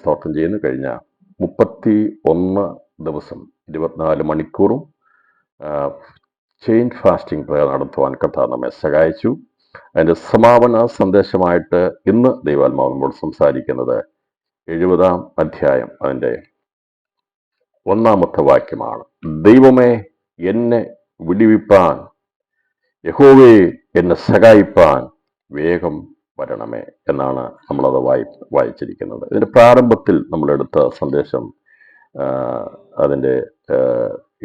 സ്തോത്രം ചെയ്യുന്നു. കഴിഞ്ഞ 31 ദിവസം 24 മണിക്കൂറും ചെയിൻ ഫാസ്റ്റിംഗ് പ്രയർ നടത്തുവാൻ കർത്താവ് നമ്മെ സഹായിച്ചു. അതിൻ്റെ സമാപന സന്ദേശമായിട്ട് ഇന്ന് ദൈവാത്മാവ് നമ്മോട് സംസാരിക്കുന്നത് 70-ാം അധ്യായം അതിൻ്റെ 1-ാമത്തെ വാക്യമാണ്. ദൈവമേ എന്നെ വിടിവിപ്പാൻ, യഹോവേ എന്നെ സഹായിപ്പാൻ വേഗം വരണമേ എന്നാണ് നമ്മളത് വായിച്ചിരിക്കുന്നത്. ഇതിൻ്റെ പ്രാരംഭത്തിൽ നമ്മളെടുത്ത സന്ദേശം അതിൻ്റെ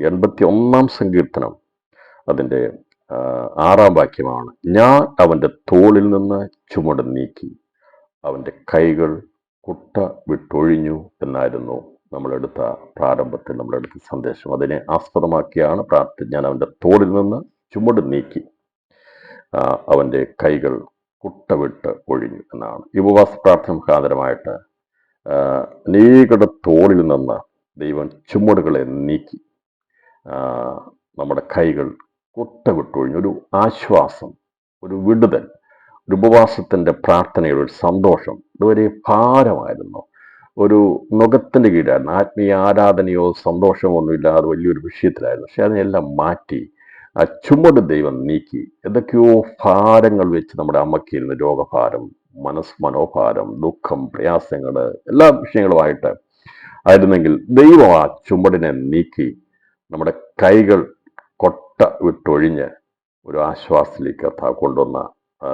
81-ാം സങ്കീർത്തനം അതിൻ്റെ 6-ാം വാക്യമാണ്. ഞാൻ അവൻ്റെ തോളിൽ നിന്ന് ചുമട് നീക്കി, അവൻ്റെ കൈകൾ കുട്ട വിട്ടൊഴിഞ്ഞു എന്നായിരുന്നു നമ്മളെടുത്ത പ്രാരംഭത്തിൽ നമ്മളെടുത്ത സന്ദേശം. അതിനെ ആസ്പദമാക്കിയാണ് പ്രാർത്ഥന. ഞാൻ അവൻ്റെ തോളിൽ നിന്ന് ചുമട് നീക്കി, അവൻ്റെ കൈകൾ കുട്ട വിട്ട് ഒഴിഞ്ഞു എന്നാണ്. ഈ ഉപവാസ പ്രാർത്ഥന മുഖാന്തരമായിട്ട് അനേകരുടെ തോളിൽ നിന്ന് ദൈവം ചുമടുകളെ നീക്കി നമ്മുടെ കൈകൾ കുട്ട വിട്ടൊഴിഞ്ഞു. ഒരു ആശ്വാസം, ഒരു വിടുതൽ, ഒരു ഉപവാസത്തിൻ്റെ പ്രാർത്ഥനയുടെ ഒരു സന്തോഷം. ഇതുവരെ ഭാരമായിരുന്നു, ഒരു നുകത്തിൻ്റെ കീഴായിരുന്നു, ആത്മീയ ആരാധനയോ സന്തോഷമോ ഒന്നുമില്ലാതെ വലിയൊരു വിഷയത്തിലായിരുന്നു. പക്ഷെ അതിനെല്ലാം മാറ്റി ആ ചുമട് ദൈവം നീക്കി. എന്തൊക്കെയോ ഭാരങ്ങൾ വെച്ച് നമ്മുടെ അമ്മയ്ക്കിരുന്ന് രോഗഭാരം, മനോഭാരം, ദുഃഖം, പ്രയാസങ്ങൾ, എല്ലാ വിഷയങ്ങളുമായിട്ട് ആയിരുന്നെങ്കിൽ ദൈവം ആ ചുമടിനെ നീക്കി നമ്മുടെ കൈകൾ കൊട്ട വിട്ടൊഴിഞ്ഞ് ഒരു ആശ്വാസത്തിലേക്ക് കൊണ്ടുവന്ന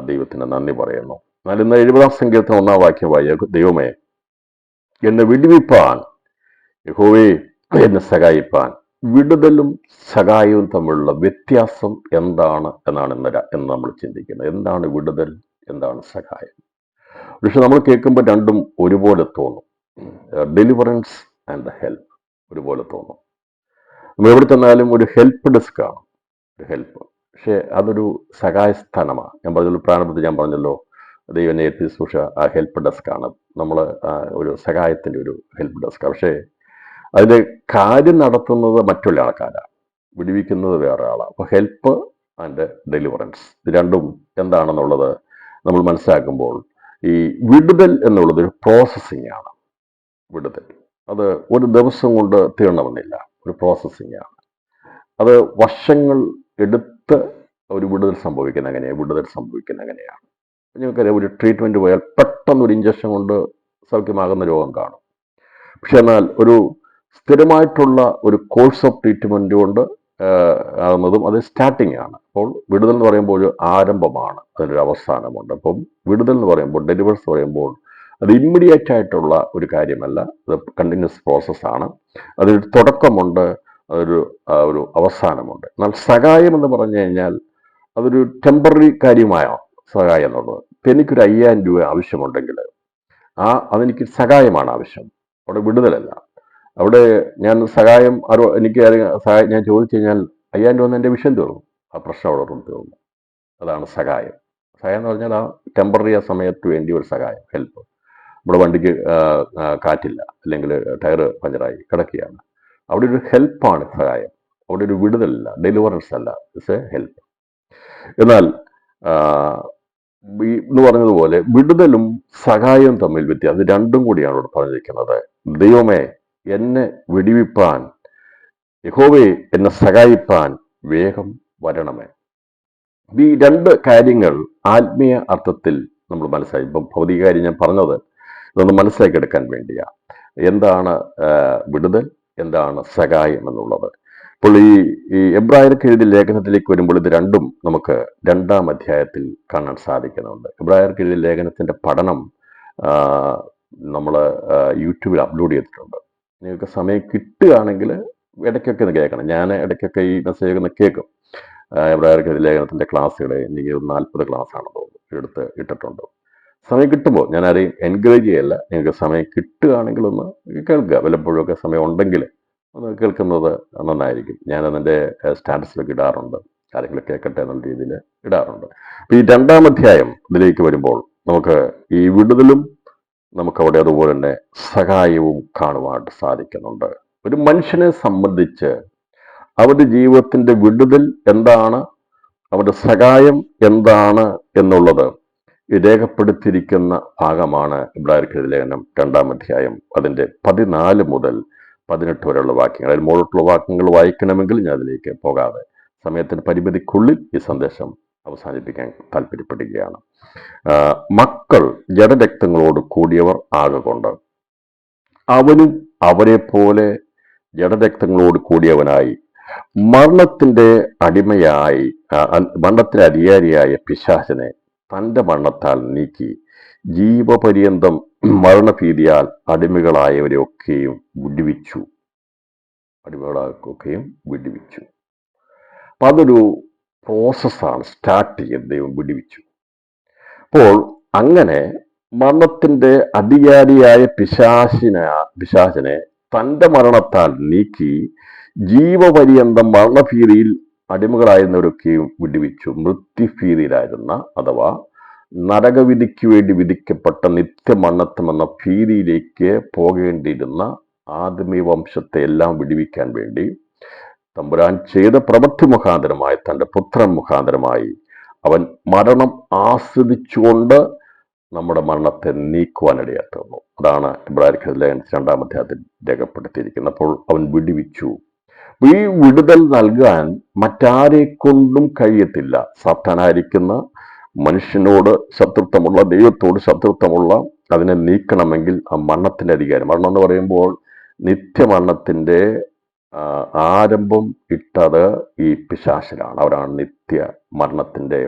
ദൈവത്തിന് നന്ദി പറയുന്നു. എന്നാൽ ഇന്ന് 70-ാം സങ്കീർത്തനം 1-ാം വാക്യമായ ദൈവമേ എന്നെ വിടുവിപ്പാൻ, യഹോവേ എന്നെ സഹായിപ്പാൻ. വിടുതലും സഹായവും തമ്മിലുള്ള വ്യത്യാസം എന്താണ് എന്ന് നമ്മൾ ചിന്തിക്കുന്നത്. എന്താണ് വിടുതൽ, എന്താണ് സഹായം? പക്ഷെ നമ്മൾ കേൾക്കുമ്പോൾ രണ്ടും ഒരുപോലെ തോന്നും. ഡെലിവറൻസ് ആൻഡ് ദ ഹെൽപ്പ് ഒരുപോലെ തോന്നും. നമ്മൾ എവിടെ ചെന്നാലും ഒരു ഹെൽപ്പ് ഡെസ്ക് ആണ്, ഒരു ഹെൽപ്പ്. പക്ഷെ അതൊരു സഹായസ്ഥാനമാണ്. ഞാൻ പറഞ്ഞല്ലോ, പ്രാരംഭത്തിൽ ഞാൻ പറഞ്ഞല്ലോ, ദൈവം ശുശ്രൂഷ ആ ഹെൽപ്പ് ഡെസ്ക് ആണ്. നമ്മൾ ഒരു സഹായത്തിൻ്റെ ഒരു ഹെൽപ്പ് ഡെസ്ക്. പക്ഷേ അതിൻ്റെ കാര്യം നടത്തുന്നത് മറ്റുള്ള ആൾക്കാരാണ്, വിടുവിക്കുന്നത് വേറെ ആളാണ്. അപ്പോൾ ഹെൽപ്പ് ആൻഡ് ഡെലിവറൻസ് ഇത് രണ്ടും എന്താണെന്നുള്ളത് നമ്മൾ മനസ്സിലാക്കുമ്പോൾ, ഈ വിടുതൽ എന്നുള്ളത് ഒരു പ്രോസസ്സിംഗ് ആണ്. വിടുതൽ അത് ഒരു ദിവസം കൊണ്ട് തീരണമെന്നില്ല, ഒരു പ്രോസസ്സിംഗ് ആണ്. അത് വർഷങ്ങൾ എടുത്ത് ഒരു വിടുതൽ സംഭവിക്കുന്ന അങ്ങനെയാണ്. നിങ്ങൾക്കറിയാം, ഒരു ട്രീറ്റ്മെൻറ്റ് പോയാൽ പെട്ടെന്നൊരു ഇഞ്ചക്ഷൻ കൊണ്ട് സൗഖ്യമാകുന്ന രോഗം കാണും. പക്ഷെ എന്നാൽ ഒരു സ്ഥിരമായിട്ടുള്ള ഒരു കോഴ്സ് ഓഫ് ട്രീറ്റ്മെൻറ്റ് കൊണ്ട് ആകുന്നതും അത് സ്റ്റാർട്ടിങ് ആണ്. അപ്പോൾ വിടുതൽ എന്ന് പറയുമ്പോൾ ഒരു ആരംഭമാണ്, അതിനൊരു അവസാനമുണ്ട്. അപ്പം വിടുതൽ എന്ന് പറയുമ്പോൾ, ഡെലിവറൻസ് പറയുമ്പോൾ അത് ഇമ്മീഡിയറ്റ് ആയിട്ടുള്ള ഒരു കാര്യമല്ല, അത് കണ്ടിന്യൂസ് പ്രോസസ്സാണ്. അതിനൊരു തുടക്കമുണ്ട്, ഒരു അവസാനമുണ്ട്. എന്നാൽ സഹായം എന്ന് പറഞ്ഞു കഴിഞ്ഞാൽ അതൊരു ടെമ്പററി കാര്യമായ സഹായം എന്നുള്ളത്. ഇപ്പം എനിക്കൊരു 5000 രൂപ ആവശ്യമുണ്ടെങ്കിൽ അതെനിക്ക് സഹായമാണ് ആവശ്യം, അവിടെ വിടുതലല്ല. അവിടെ ഞാൻ സഹായം സഹായം ഞാൻ ചോദിച്ചു കഴിഞ്ഞാൽ 5000 രൂപ എൻ്റെ വിഷയം തീർന്നു, ആ പ്രശ്നം അവിടെ തീർന്നു. അതാണ് സഹായം. സഹായം എന്ന് പറഞ്ഞാൽ ആ ടെമ്പററി ആ സമയത്ത് വേണ്ടി ഒരു സഹായം, ഹെൽപ്പ്. നമ്മുടെ വണ്ടിക്ക് കാറ്റില്ല, അല്ലെങ്കിൽ ടയർ പഞ്ചറായി കിടക്കുകയാണ്, അവിടെ ഒരു ഹെൽപ്പാണ് സഹായം. അവിടെ ഒരു വിടുതലല്ല, ഡെലിവറൻസ് അല്ല, ഇറ്റ്സ് എ ഹെൽപ്പ്. എന്നാൽ എന്ന് പറഞ്ഞതുപോലെ വിടുതലും സഹായവും തമ്മിൽ വ്യത്യാസം. രണ്ടും കൂടിയാണ് ഇവിടെ പറഞ്ഞിരിക്കുന്നത്. ദൈവമേ എന്നെ വിടുവിപ്പാൻ, യഹോവേ എന്നെ സഹായിപ്പാൻ വേഗം വരണമേ. ഈ രണ്ട് കാര്യങ്ങൾ ആത്മീയ അർത്ഥത്തിൽ നമ്മൾ മനസ്സിലാക്കി. ഇപ്പം ഭൗതിക കാര്യം ഞാൻ പറഞ്ഞത് ഇതൊന്ന് മനസ്സിലാക്കിയെടുക്കാൻ വേണ്ടിയാണ്. എന്താണ് വിടുതൽ, എന്താണ് സഹായം എന്നുള്ളത്. അപ്പോൾ ഈ എബ്രായർക്ക് എഴുതിയ ലേഖനത്തിലേക്ക് വരുമ്പോൾ ഇത് രണ്ടും നമുക്ക് 2-ാം അധ്യായത്തിൽ കാണാൻ സാധിക്കുന്നുണ്ട്. എബ്രായർക്ക് എഴുതിയ ലേഖനത്തിൻ്റെ പഠനം നമ്മൾ യൂട്യൂബിൽ അപ്ലോഡ് ചെയ്തിട്ടുണ്ട്. നിങ്ങൾക്ക് സമയം കിട്ടുകയാണെങ്കിൽ ഇടയ്ക്കൊക്കെ ഒന്ന് കേൾക്കണം. ഞാൻ ഇടയ്ക്കൊക്കെ ഈ മെസ്സേജ് ഒന്ന് കേൾക്കും. എബ്രായർക്ക് എഴുതിയ ലേഖനത്തിൻ്റെ ക്ലാസ്സുകൾ എനിക്ക് 40 ക്ലാസ്സാണെന്ന് തോന്നുന്നു ഇട്ടിട്ടുണ്ട്. സമയം കിട്ടുമ്പോൾ ഞാൻ ആരെയും എൻകറേജ് ചെയ്യല്ല, നിങ്ങൾക്ക് സമയം കിട്ടുകയാണെങ്കിൽ ഒന്ന് കേൾക്കുക. വല്ലപ്പോഴൊക്കെ സമയം ഉണ്ടെങ്കിൽ ഒന്ന് കേൾക്കുന്നത് നന്നായിരിക്കും. ഞാനതിൻ്റെ സ്റ്റാറ്റസിലൊക്കെ ഇടാറുണ്ട്, ആരെങ്കിലും കേൾക്കട്ടെ എന്നുള്ള രീതിയിൽ ഇടാറുണ്ട്. അപ്പോൾ ഈ 2-ാം അധ്യായം ഇതിലേക്ക് വരുമ്പോൾ നമുക്ക് ഈ വിടുതലും നമുക്കവിടെ അതുപോലെ തന്നെ സഹായവും കാണുവാനായിട്ട് സാധിക്കുന്നുണ്ട്. ഒരു മനുഷ്യനെ സംബന്ധിച്ച് അവരുടെ ജീവിതത്തിൻ്റെ വിടുതൽ എന്താണ്, അവരുടെ സഹായം എന്താണ് എന്നുള്ളത് രേഖപ്പെടുത്തിയിരിക്കുന്ന ഭാഗമാണ് ഇബ്രായർക്കെഴുതിയ ലേഖനം 2-ാം അധ്യായം അതിൻ്റെ 14 മുതൽ 18 വരെയുള്ള വാക്യങ്ങൾ. അതിൽ മുകളിലുള്ള വാക്യങ്ങൾ വായിക്കണമെങ്കിൽ ഞാൻ അതിലേക്ക് പോകാതെ സമയത്തിന് പരിമിതിക്കുള്ളിൽ ഈ സന്ദേശം അവസാനിപ്പിക്കാൻ താല്പര്യപ്പെടുകയാണ്. മക്കൾ ജഡരക്തങ്ങളോട് കൂടിയവർ ആകൊണ്ട് അവനും അവരെ പോലെ ജഡരക്തങ്ങളോട് കൂടിയവനായി മരണത്തിന്റെ അധികാരിയായ പിശാചിനെ തന്റെ മരണത്താൽ നീക്കി ജീവപര്യന്തം മരണഭീതിയാൽ അടിമകളായവരെയൊക്കെയും വിടുവിച്ചു. അപ്പൊ അതൊരു പ്രോസസ്സാണ്. സ്റ്റാർട്ട് ചെയ്ത് ദൈവം വിടുവിച്ചു. അപ്പോൾ അങ്ങനെ മരണത്തിന്റെ അധികാരിയായ പിശാചിനെ തന്റെ മരണത്താൽ നീക്കി ജീവപര്യന്തം മരണഭീതിയിൽ അടിമകളായിരുന്നവരൊക്കെയും വിടുവിച്ചു. മൃത്യുഭീതിയിലായിരുന്ന അഥവാ നരകവിധിക്ക് വേണ്ടി വിധിക്കപ്പെട്ട നിത്യമരണത്വം എന്ന ഭീതിയിലേക്ക് പോകേണ്ടിയിരുന്ന ആദമീയ വംശത്തെ എല്ലാം വിടുവിക്കാൻ വേണ്ടി തമ്പുരാൻ ചെയ്ത പ്രവൃത്തി മുഖാന്തരമായി തൻ്റെ പുത്രൻ മുഖാന്തരമായി അവൻ മരണം ആസ്വദിച്ചുകൊണ്ട് നമ്മുടെ മരണത്തെ നീക്കുവാനിടയാത്തുന്നു. അതാണ് ഇബ്രായർക്കെഴുതിയ ലേഖനം 2-ാം അധ്യായത്തിൽ രേഖപ്പെടുത്തിയിരിക്കുന്നത്. അപ്പോൾ അവൻ വിടുവിച്ചു. ഈ വിടുതൽ നൽകാൻ മറ്റാരെ കൊണ്ടും കഴിയത്തില്ല. സാത്താനായിരിക്കുന്ന മനുഷ്യനോട് ശത്രുത്വമുള്ള, ദൈവത്തോട് ശത്രുത്വമുള്ള അതിനെ നീക്കണമെങ്കിൽ ആ മരണത്തിന്റെ അധികാരം, മരണം എന്ന് പറയുമ്പോൾ നിത്യമരണത്തിന്റെ ആരംഭം ഇട്ടത് ഈ പിശാചിനാണ്. അവരാണ് നിത്യ മരണത്തിന്റെ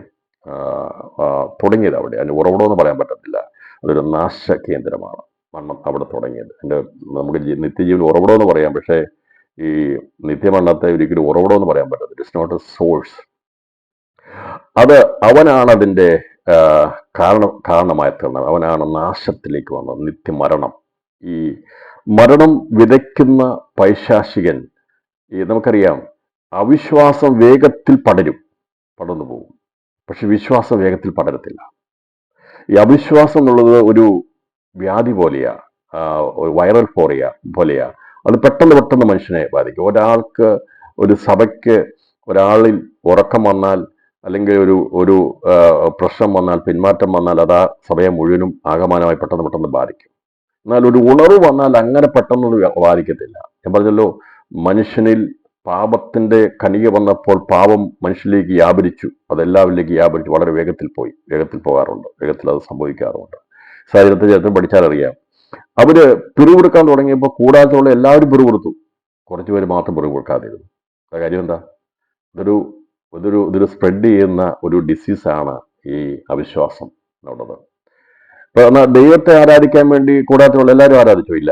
തുടങ്ങിയത്. അവിടെ അതിന് ഉറവിടം എന്ന് പറയാൻ പറ്റത്തില്ല. അതൊരു നാശ കേന്ദ്രമാണ് മരണം അവിടെ തുടങ്ങിയത്. നമുക്ക് നിത്യജീവൻ ഉറവിടം എന്ന് പറയാം, പക്ഷേ ഈ നിത്യമരണത്തെ ഒരിക്കലും ഉറവിടം എന്ന് പറയാൻ പറ്റത്തില്ല. It's not a source. അത് അവനാണ് അതിൻ്റെ കാരണമായി തീർന്നത്. അവനാണ് നാശത്തിലേക്ക് വന്നത്, നിത്യമരണം. ഈ മരണം വിതയ്ക്കുന്ന പൈശാചികൻ, നമുക്കറിയാം, അവിശ്വാസം വേഗത്തിൽ പടർന്നു പോകും. പക്ഷെ വിശ്വാസം വേഗത്തിൽ പടരത്തില്ല. ഈ അവിശ്വാസം എന്നുള്ളത് ഒരു വ്യാധി പോലെയാ, വൈറൽ പോലെയാ. അത് പെട്ടെന്ന് മനുഷ്യനെ ബാധിക്കും. ഒരാൾക്ക്, ഒരു സഭയ്ക്ക് ഒരാളിൽ ഉറക്കം വന്നാൽ അല്ലെങ്കിൽ ഒരു പ്രശ്നം വന്നാൽ, പിന്മാറ്റം വന്നാൽ അത് ആ സഭയെ മുഴുവനും ആകമാനമായി പെട്ടെന്ന് ബാധിക്കും. എന്നാൽ ഒരു ഉണർവ് വന്നാൽ അങ്ങനെ പെട്ടെന്ന് ബാധിക്കത്തില്ല. ഞാൻ പറഞ്ഞല്ലോ, മനുഷ്യനിൽ പാപത്തിന്റെ കണിക വന്നപ്പോൾ പാപം മനുഷ്യനിലേക്ക് വ്യാപരിച്ചു. അതെല്ലാവരിലേക്ക് വ്യാപരിച്ചു. വളരെ വേഗത്തിൽ പോകാറുണ്ട്. വേഗത്തിൽ അത് സംഭവിക്കാറുണ്ട്. സാഹചര്യത്തെ ചരിത്രം പഠിച്ചാലറിയാം. അവര് പിറുകൊടുക്കാൻ തുടങ്ങിയപ്പോൾ കൂടാത്തുള്ള എല്ലാവരും പിറുകൊടുത്തു. കുറച്ചുപേര് മാത്രം പിറുകൊടുക്കാതിരുന്നു. കാര്യം എന്താ? ഇതൊരു സ്പ്രെഡ് ചെയ്യുന്ന ഒരു ഡിസീസാണ് ഈ അവിശ്വാസം എന്നുള്ളത്. ഇപ്പൊ എന്നാൽ ദൈവത്തെ ആരാധിക്കാൻ വേണ്ടി കൂടാത്തുള്ള എല്ലാവരും ആരാധിച്ചോ? ഇല്ല.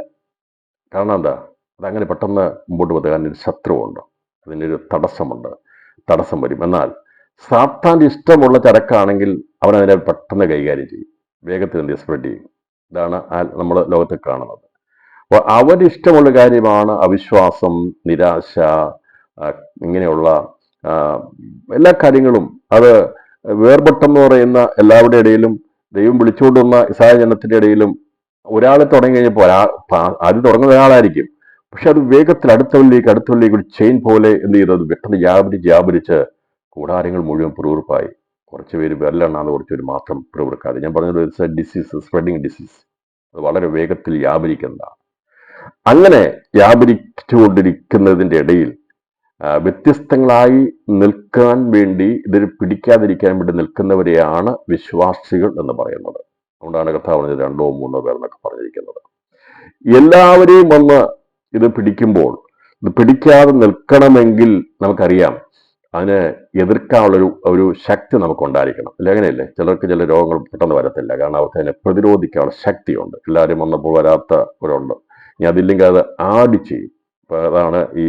കാരണം എന്താ? അതങ്ങനെ പെട്ടെന്ന് മുമ്പോട്ട് പോകുക. അതിനൊരു ശത്രുവുണ്ട്, അതിനൊരു തടസ്സം വരും. എന്നാൽ സാത്താൻ്റെ ഇഷ്ടമുള്ള ചരക്കാണെങ്കിൽ അവൻ അതിനെ പെട്ടെന്ന് കൈകാര്യം ചെയ്യും, വേഗത്തിൽ സ്പ്രെഡ് ചെയ്യും. ഇതാണ് നമ്മൾ ലോകത്തിൽ കാണുന്നത്. അപ്പോൾ അവരിഷ്ടമുള്ള കാര്യമാണ് അവിശ്വാസം, നിരാശ, ഇങ്ങനെയുള്ള എല്ലാ കാര്യങ്ങളും. അത് വേർപെട്ടെന്ന് പറയുന്ന എല്ലാവരുടെ ഇടയിലും, ദൈവം വിളിച്ചുകൊണ്ടുവന്ന ഇസ്രായേൽ ജനത്തിന്റെ ഇടയിലും ഒരാളെ തുടങ്ങി കഴിഞ്ഞപ്പോൾ അത് തുടങ്ങുന്ന ഒരാളായിരിക്കും. പക്ഷെ അത് വേഗത്തിൽ അടുത്തവരിലേക്ക് ഒരു ചെയിൻ പോലെ എന്ത് ചെയ്തു? അത് പെട്ടെന്ന് വ്യാപരിച്ച് കൂടാരങ്ങൾ മുഴുവൻ പിറുപിറുപ്പായി. കുറച്ച് പേര് വിരലെണ്ണാതെ കുറച്ചുപേര് മാത്രം പിറുപിറുക്കാതെ. ഞാൻ പറഞ്ഞത് it's A disease, spreading disease. അത് വളരെ വേഗത്തിൽ വ്യാപരിക്കുന്നതാണ്. അങ്ങനെ വ്യാപരിച്ചുകൊണ്ടിരിക്കുന്നതിൻ്റെ ഇടയിൽ വ്യത്യസ്തങ്ങളായി നിൽക്കാൻ വേണ്ടി, ഇതിൽ പിടിക്കാതിരിക്കാൻ വേണ്ടി നിൽക്കുന്നവരെയാണ് വിശ്വാസികൾ എന്ന് പറയുന്നത്. അതുകൊണ്ടാണ് കർത്താവ് പറഞ്ഞത് 2-3 പേർ എന്നൊക്കെ പറഞ്ഞിരിക്കുന്നത്. എല്ലാവരെയും വന്ന് ഇത് പിടിക്കുമ്പോൾ, ഇത് പിടിക്കാതെ നിൽക്കണമെങ്കിൽ നമുക്കറിയാം അതിനെ എതിർക്കാനുള്ളൊരു ശക്തി നമുക്കുണ്ടായിരിക്കണം. അല്ലെ? അങ്ങനെയല്ലേ? ചിലർക്ക് ചില രോഗങ്ങൾ പെട്ടെന്ന് വരത്തില്ല, കാരണം അവർക്ക് അതിനെ പ്രതിരോധിക്കാനുള്ള ശക്തിയുണ്ട്. എല്ലാവരും വന്നപ്പോൾ വരാത്തവരുണ്ട്. ഇനി അതില്ലെങ്കിൽ അത് ആഡ് ചെയ്യും. അപ്പൊ അതാണ് ഈ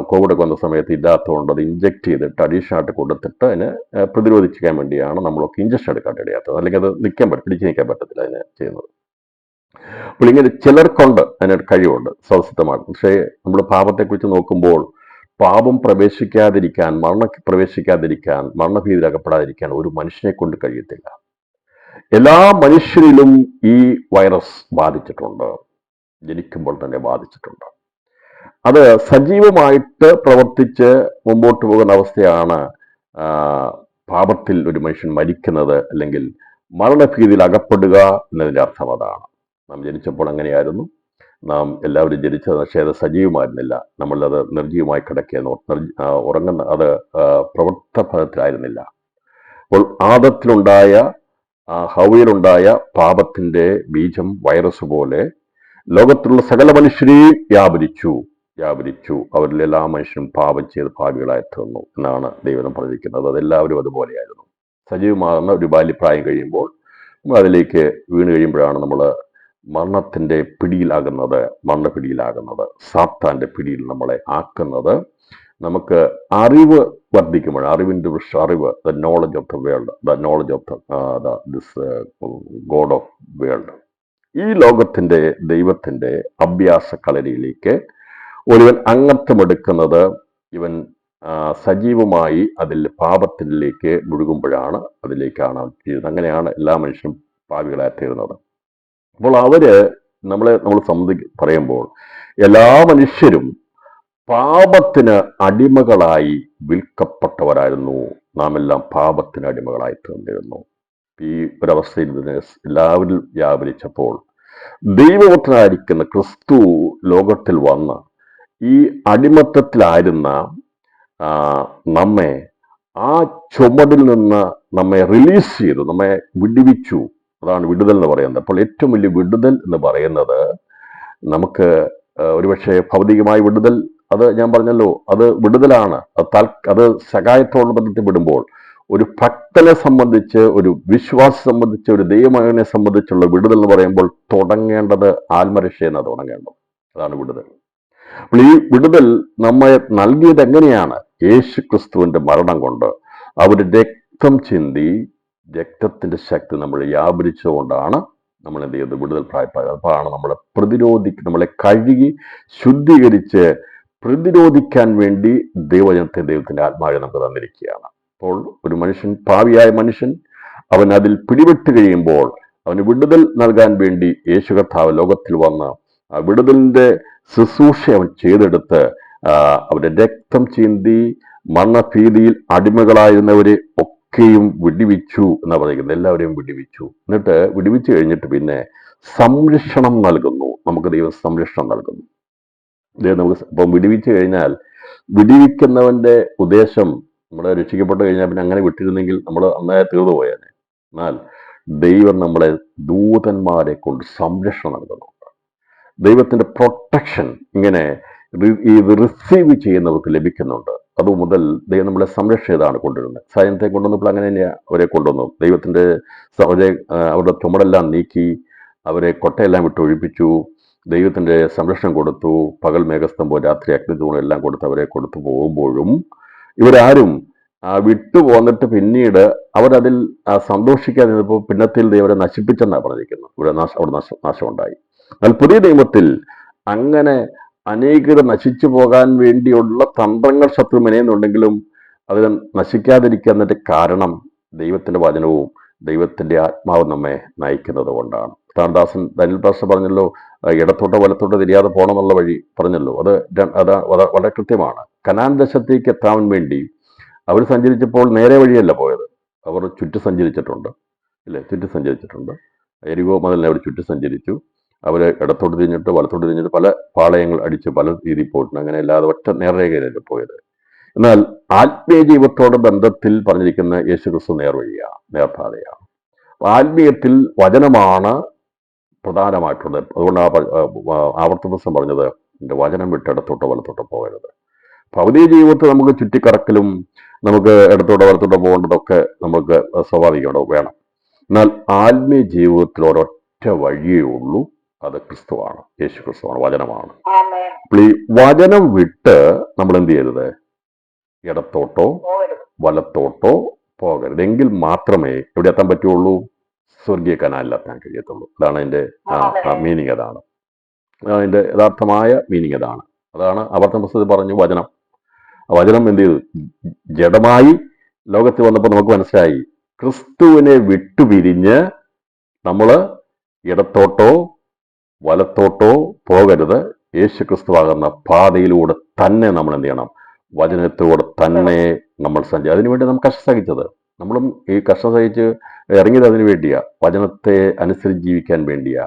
കോവിഡൊക്കെ വന്ന സമയത്ത് ഇല്ലാത്തതുകൊണ്ട് അത് ഇഞ്ചെക്ട് ചെയ്തിട്ട് അഡീഷണലായിട്ട് കൊടുത്തിട്ട് അതിനെ പ്രതിരോധിക്കാൻ വേണ്ടിയാണ് നമ്മളൊക്കെ ഇഞ്ചക്ഷൻ എടുക്കാൻ ഇടയാത്തത്. അല്ലെങ്കിൽ അത് പിടിച്ചു നിൽക്കാൻ പറ്റത്തില്ല അതിനെ ചെയ്യുന്നത്. അപ്പോൾ ഇങ്ങനെ ചിലർക്കുണ്ട് അതിനൊരു കഴിവുണ്ട്, സ്വതസിദ്ധമാണ്. പക്ഷേ നമ്മൾ പാപത്തെക്കുറിച്ച് നോക്കുമ്പോൾ പാപം പ്രവേശിക്കാതിരിക്കാൻ, മരണഭീതിയിലകപ്പെടാതിരിക്കാൻ ഒരു മനുഷ്യനെ കൊണ്ട് കഴിയത്തില്ല. എല്ലാ മനുഷ്യരിലും ഈ വൈറസ് ബാധിച്ചിട്ടുണ്ട്, ജനിക്കുമ്പോൾ തന്നെ ബാധിച്ചിട്ടുണ്ട്. അത് സജീവമായിട്ട് പ്രവർത്തിച്ച് മുമ്പോട്ട് പോകുന്ന അവസ്ഥയാണ് പാപത്തിൽ ഒരു മനുഷ്യൻ മരിക്കുന്നത്, അല്ലെങ്കിൽ മരണഭീതിയിൽ അകപ്പെടുക എന്നതിൻ്റെ അർത്ഥം അതാണ്. നാം ജനിച്ചപ്പോൾ അങ്ങനെയായിരുന്നു. നാം എല്ലാവരും ജനിച്ചത് പക്ഷേ അത് സജീവമായിരുന്നില്ല. നമ്മളത് നിർജീവമായി കിടക്കുകയെന്ന് ഉറങ്ങുന്ന അത് പ്രവൃത്തഫലത്തിലായിരുന്നില്ല. അപ്പോൾ ആദത്തിലുണ്ടായ ഹൗവയിലുണ്ടായ പാപത്തിന്റെ ബീജം വൈറസ് പോലെ ലോകത്തിലുള്ള സകല മനുഷ്യരെയും വ്യാപരിച്ചു. അവരിൽ എല്ലാ മനുഷ്യരും പാപം ചെയ്ത് പാപികളായി തീർന്നു എന്നാണ് ദൈവം പറഞ്ഞിരിക്കുന്നത്. അതെല്ലാവരും അതുപോലെയായിരുന്നു. സജീവമാകുന്ന ഒരു ബാല്യപ്രായം കഴിയുമ്പോൾ അതിലേക്ക് വീണ് കഴിയുമ്പോഴാണ് നമ്മൾ മരണത്തിന്റെ മരണപിടിയിലാകുന്നത്, സാത്താന്റെ പിടിയിൽ നമ്മളെ ആക്കുന്നത്. നമുക്ക് അറിവ് വർദ്ധിക്കുമ്പോൾ, അറിവിന്റെ അറിവ്, the knowledge of the world, the knowledge of this God of world, ഈ ലോകത്തിന്റെ ദൈവത്തിന്റെ അഭ്യാസ കളരിയിലേക്ക് ഒരുവൻ അംഗത്വമെടുക്കുന്നത് ഇവൻ സജീവമായി അതിൽ പാപത്തിലേക്ക് മുഴുകുമ്പോഴാണ്, അതിലേക്കാണ് ചെയ്യുന്നത്. അങ്ങനെയാണ് എല്ലാ മനുഷ്യരും പാപികളായി തീരുന്നത്. അപ്പോൾ നമ്മൾ പറയുമ്പോൾ എല്ലാ മനുഷ്യരും പാപത്തിന് അടിമകളായി വിൽക്കപ്പെട്ടവരായിരുന്നു. നാം എല്ലാം പാപത്തിന് അടിമകളായി തീർന്നിരുന്നു. ഈ ഒരവസ്ഥയിൽ എല്ലാവരും വ്യാപരിച്ചപ്പോൾ ദൈവപുത്രനായിരിക്കുന്ന ക്രിസ്തു ലോകത്തിൽ വന്ന് ഈ അടിമത്തത്തിലായിരുന്ന നമ്മെ ആ ചുമടിൽ നിന്ന് നമ്മെ റിലീസ് ചെയ്തു, നമ്മെ വിടുവിച്ചു. അതാണ് വിടുതൽ എന്ന് പറയുന്നത്. അപ്പോൾ ഏറ്റവും വലിയ വിടുതൽ എന്ന് പറയുന്നത് നമുക്ക് ഒരുപക്ഷെ ഭൗതികമായ വിടുതൽ, അത് ഞാൻ പറഞ്ഞല്ലോ, അത് വിടുതലാണ്. അത് സഹായത്തോട് ബന്ധത്തിൽ വിടുമ്പോൾ ഒരു ഭക്തനെ സംബന്ധിച്ച്, ഒരു വിശ്വാസം സംബന്ധിച്ച്, ഒരു ദൈവമകനെ സംബന്ധിച്ചുള്ള വിടുതൽ എന്ന് പറയുമ്പോൾ തുടങ്ങേണ്ടത് ആത്മരക്ഷയെന്നാണ് തുടങ്ങേണ്ടത്. അതാണ് വിടുതൽ. അപ്പോൾ ഈ വിടുതൽ നമ്മെ നൽകിയത് എങ്ങനെയാണ്? യേശു ക്രിസ്തുവിന്റെ മരണം കൊണ്ട്. അവര് രക്തം ചിന്തി, രക്തത്തിന്റെ ശക്തി നമ്മൾ വ്യാപരിച്ചുകൊണ്ടാണ് നമ്മൾ എന്ത് ചെയ്യുന്നത്? വിടുതൽ പ്രായപ്പായത്. അപ്പോഴാണ് നമ്മളെ കഴുകി ശുദ്ധീകരിച്ച് പ്രതിരോധിക്കാൻ വേണ്ടി ദൈവത്തിന്റെ ആത്മാവിനെ നമുക്ക് തന്നിരിക്കുകയാണ്. അപ്പോൾ ഒരു മനുഷ്യൻ, പാവിയായ മനുഷ്യൻ, അവൻ അതിൽ പിടിപെട്ട് കഴിയുമ്പോൾ അവന് വിടുതൽ നൽകാൻ വേണ്ടി യേശു കർത്താവ് ലോകത്തിൽ വന്ന് ആ വിടുതലിന്റെ ശുശ്രൂഷ അവൻ ചെയ്തെടുത്ത് അവരുടെ രക്തം ചീന്തി മരണഭീതിയിൽ അടിമകളായിരുന്നവരെ ഒക്കെയും വിടുവിച്ചു എന്നാ പറയുന്നത്. എല്ലാവരെയും വിടുവിച്ചു. എന്നിട്ട് വിടുവിച്ചു കഴിഞ്ഞിട്ട് പിന്നെ സംരക്ഷണം നൽകുന്നു. നമുക്ക് ദൈവം സംരക്ഷണം നൽകുന്നു. നമുക്ക് ഇപ്പം വിടുവിച്ചു കഴിഞ്ഞാൽ, വിടുവിക്കുന്നവന്റെ ഉദ്ദേശം നമ്മളെ രക്ഷിക്കപ്പെട്ട് കഴിഞ്ഞാൽ പിന്നെ അങ്ങനെ വിട്ടിരുന്നെങ്കിൽ നമ്മൾ അന്നേ തീർന്നു പോയേനെ. എന്നാൽ ദൈവം നമ്മളെ ദൂതന്മാരെ കൊണ്ട് സംരക്ഷണം നൽകുന്നുണ്ട്. ദൈവത്തിന്റെ പ്രൊട്ടക്ഷൻ ഇങ്ങനെ ഇത് റിസീവ് ചെയ്യുന്നവർക്ക് ലഭിക്കുന്നുണ്ട്. അതുമുതൽ ദൈവം നമ്മളെ സംരക്ഷിതാണ് കൊണ്ടുവരുന്നത്. സൈന്യത്തെ കൊണ്ടുവന്നപ്പോൾ അങ്ങനെ തന്നെയാണ് അവരെ കൊണ്ടുവന്നു. ദൈവത്തിന്റെ അവരുടെ ചുമടെല്ലാം നീക്കി അവരെ കൊട്ടയെല്ലാം വിട്ടൊഴിപ്പിച്ചു. ദൈവത്തിന്റെ സംരക്ഷണം കൊടുത്തു. പകൽ മേഘസ്തംഭവും രാത്രി അഗ്നിതൂണും എല്ലാം കൊടുത്ത് അവരെ കൊടുത്തു പോകുമ്പോഴും ഇവരാരും വിട്ടു പോന്നിട്ട് പിന്നീട് അവരതിൽ സന്തോഷിക്കാതെ നിന്നപ്പോൾ പിന്നത്തിൽ ദൈവരെ നശിപ്പിച്ചെന്നാണ് പറഞ്ഞിരിക്കുന്നത്. അവിടെ നാശമുണ്ടായി. എന്നാൽ പുതിയ നിയമത്തിൽ അങ്ങനെ അനേകർ നശിച്ചു പോകാൻ വേണ്ടിയുള്ള തന്ത്രങ്ങൾ ശത്രു മെനയുന്നുണ്ടെങ്കിലും അതിന് നശിക്കാതിരിക്കുന്നതിന്റെ കാരണം ദൈവത്തിന്റെ വചനവും ദൈവത്തിന്റെ ആത്മാവും നമ്മെ നയിക്കുന്നത് കൊണ്ടാണ്. ദാസൻ ദാനിയേൽ പാസ്റ്റർ പറഞ്ഞല്ലോ, ഇടത്തോട്ടോ വലത്തോട്ടോ തിരിയാതെ പോകണമെന്നുള്ള വഴി പറഞ്ഞല്ലോ. അത് വളരെ കൃത്യമാണ്. കനാൻ ദേശത്തേക്ക് എത്താൻ വേണ്ടി അവർ സഞ്ചരിച്ചപ്പോൾ നേരെ വഴിയല്ല പോയത്. അവർ സഞ്ചരിച്ചിട്ടുണ്ട്. എരികോ മുതലിനെ അവർ സഞ്ചരിച്ചു. അവർ ഇടത്തോട്ട് തിരിഞ്ഞിട്ട് വലത്തോട്ട് തിരിഞ്ഞിട്ട് പല പാളയങ്ങൾ അടിച്ച് പല രീതിയിൽ പോയിട്ടുണ്ട്. അങ്ങനെ അല്ലാതെ ഒറ്റ നേർരേഖയിലല്ല പോയത്. എന്നാൽ ആത്മീയ ജീവിതത്തോട് ബന്ധത്തിൽ പറഞ്ഞിരിക്കുന്ന യേശു ക്രിസ്തു നേർപാതയാണ്. ആത്മീയത്തിൽ വചനമാണ് പ്രധാനമായിട്ടുള്ളത്. അതുകൊണ്ട് ആവർത്തന ദിവസം പറഞ്ഞത്, എൻ്റെ വചനം വിട്ട് ഇടത്തോട്ടോ വലത്തോട്ടോ പോകരുത്. ഭൗതിക ജീവിതത്തിൽ നമുക്ക് ചുറ്റിക്കറക്കലും നമുക്ക് ഇടത്തോട്ടോ വലത്തോട്ടോ പോകേണ്ടതൊക്കെ നമുക്ക് സ്വാഭാവികമായിട്ട് വേണം. എന്നാൽ ആത്മീയ ജീവിതത്തിൽ ഒരൊറ്റ വഴിയേ ഉള്ളൂ. അത് ക്രിസ്തുവാണ്, യേശു ക്രിസ്തുവാണ്, വചനമാണ്. അപ്പോൾ ഈ വചനം വിട്ട് നമ്മൾ എന്ത് ചെയ്യരുത്? ഇടത്തോട്ടോ വലത്തോട്ടോ പോകരുത്. എങ്കിൽ മാത്രമേ എവിടെ എത്താൻ പറ്റുള്ളൂ? സ്വർഗീയ കനാലിലെത്താൻ കഴിയത്തുള്ളൂ. അതാണ് അതിൻ്റെ മീനിങ്. അതാണ് അതിൻ്റെ യഥാർത്ഥമായ മീനിങ്. അതാണ് ആവർത്തന പുസ്തകത്തിൽ പറഞ്ഞു വചനം എന്ത് ചെയ്തു? ജഡമായി ലോകത്തിൽ വന്നപ്പോൾ നമുക്ക് മനസ്സിലായി, ക്രിസ്തുവിനെ വിട്ടുപിരിഞ്ഞ് നമ്മൾ ഇടത്തോട്ടോ വലത്തോട്ടോ പോകരുത്. യേശു ക്രിസ്തുവാകുന്ന പാതയിലൂടെ തന്നെ നമ്മൾ എന്ത് ചെയ്യണം? വചനത്തോടെ തന്നെ നമ്മൾ അതിനുവേണ്ടി നമുക്ക് കഷ്ടം സഹിച്ചത്. നമ്മളും ഈ കഷ്ടം സഹിച്ച് ഇറങ്ങിയത് അതിനു വേണ്ടിയാ, വചനത്തെ അനുസരിച്ച് ജീവിക്കാൻ വേണ്ടിയാ.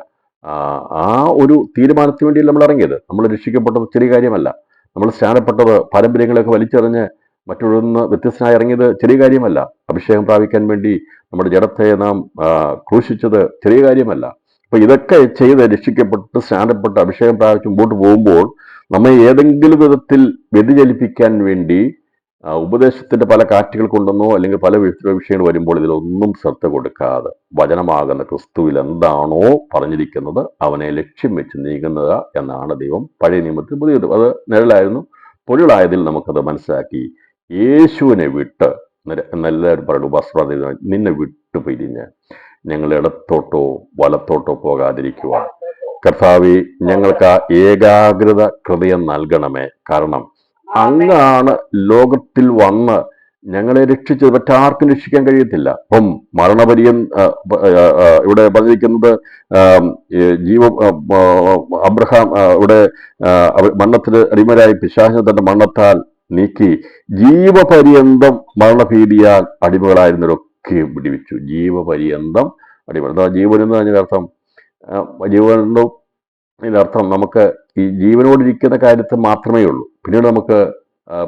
ആ ഒരു തീരുമാനത്തിന് വേണ്ടിയല്ല നമ്മൾ ഇറങ്ങിയത്. നമ്മൾ രക്ഷിക്കപ്പെട്ടത് ചെറിയ കാര്യമല്ല. നമ്മൾ സ്നാനപ്പെട്ടത് പാരമ്പര്യങ്ങളൊക്കെ വലിച്ചെറിഞ്ഞ് മറ്റൊന്ന് വ്യത്യസ്തനായി ഇറങ്ങിയത് ചെറിയ കാര്യമല്ല. അഭിഷേകം പ്രാപിക്കാൻ വേണ്ടി നമ്മുടെ ജഡത്തെ നാം ക്രൂശിച്ചത് ചെറിയ കാര്യമല്ല. അപ്പൊ ഇതൊക്കെ ചെയ്ത് രക്ഷിക്കപ്പെട്ട് സ്നാനപ്പെട്ട് അഭിഷേകം പ്രാപിച്ച് മുമ്പോട്ട് പോകുമ്പോൾ നമ്മെ ഏതെങ്കിലും വിധത്തിൽ വ്യതിചലിപ്പിക്കാൻ വേണ്ടി ഉപദേശത്തിന്റെ പല കാറ്റുകൾ കൊണ്ടെന്നോ അല്ലെങ്കിൽ പല വിഷയങ്ങൾ വരുമ്പോൾ ഇതിലൊന്നും ശ്രദ്ധ കൊടുക്കാതെ വചനമാകുന്ന ക്രിസ്തുവിൽ എന്താണോ പറഞ്ഞിരിക്കുന്നത് അവനെ ലക്ഷ്യം വെച്ച് നീങ്ങുന്നത് എന്നാണ് ദൈവം പഴയ നിയമത്തിൽ പുതിയ. അത് നിഴലായിരുന്നു, പൊരുളായതിൽ നമുക്കത് മനസ്സിലാക്കി യേശുവിനെ വിട്ട് എന്നെല്ലാവരും പറയുന്നു, ഉപസ്പ്രദ നിന്നെ വിട്ടു പിരിഞ്ഞ് ഞങ്ങൾ ഇടത്തോട്ടോ വലത്തോട്ടോ പോകാതിരിക്കുക. കർത്താവേ, ഞങ്ങൾക്ക് ആ ഏകാഗ്രത ഹൃദയം നൽകണമേ. കാരണം അങ്ങാണ് ലോകത്തിൽ വന്ന് ഞങ്ങളെ രക്ഷിച്ചത്. മറ്റാർക്കും രക്ഷിക്കാൻ കഴിയത്തില്ല. അപ്പം ഇവിടെ പറഞ്ഞിരിക്കുന്നത് അബ്രഹാം ഇവിടെ മരണത്തിന് അടിമരായി പിശാചിനെ തന്റെ മരണത്താൽ നീക്കി ജീവപര്യന്തം മരണഭീതിയാൽ അടിമകളായിരുന്നവരൊക്കെ വിടുവിച്ചു. ജീവപര്യന്തം അടിമ. ജീവനെന്ന് പറഞ്ഞതിനർത്ഥം ജീവനോ ഇതിനർത്ഥം നമുക്ക് ഈ ജീവനോടിരിക്കുന്ന കാര്യത്തിൽ മാത്രമേ ഉള്ളൂ. പിന്നീട് നമുക്ക്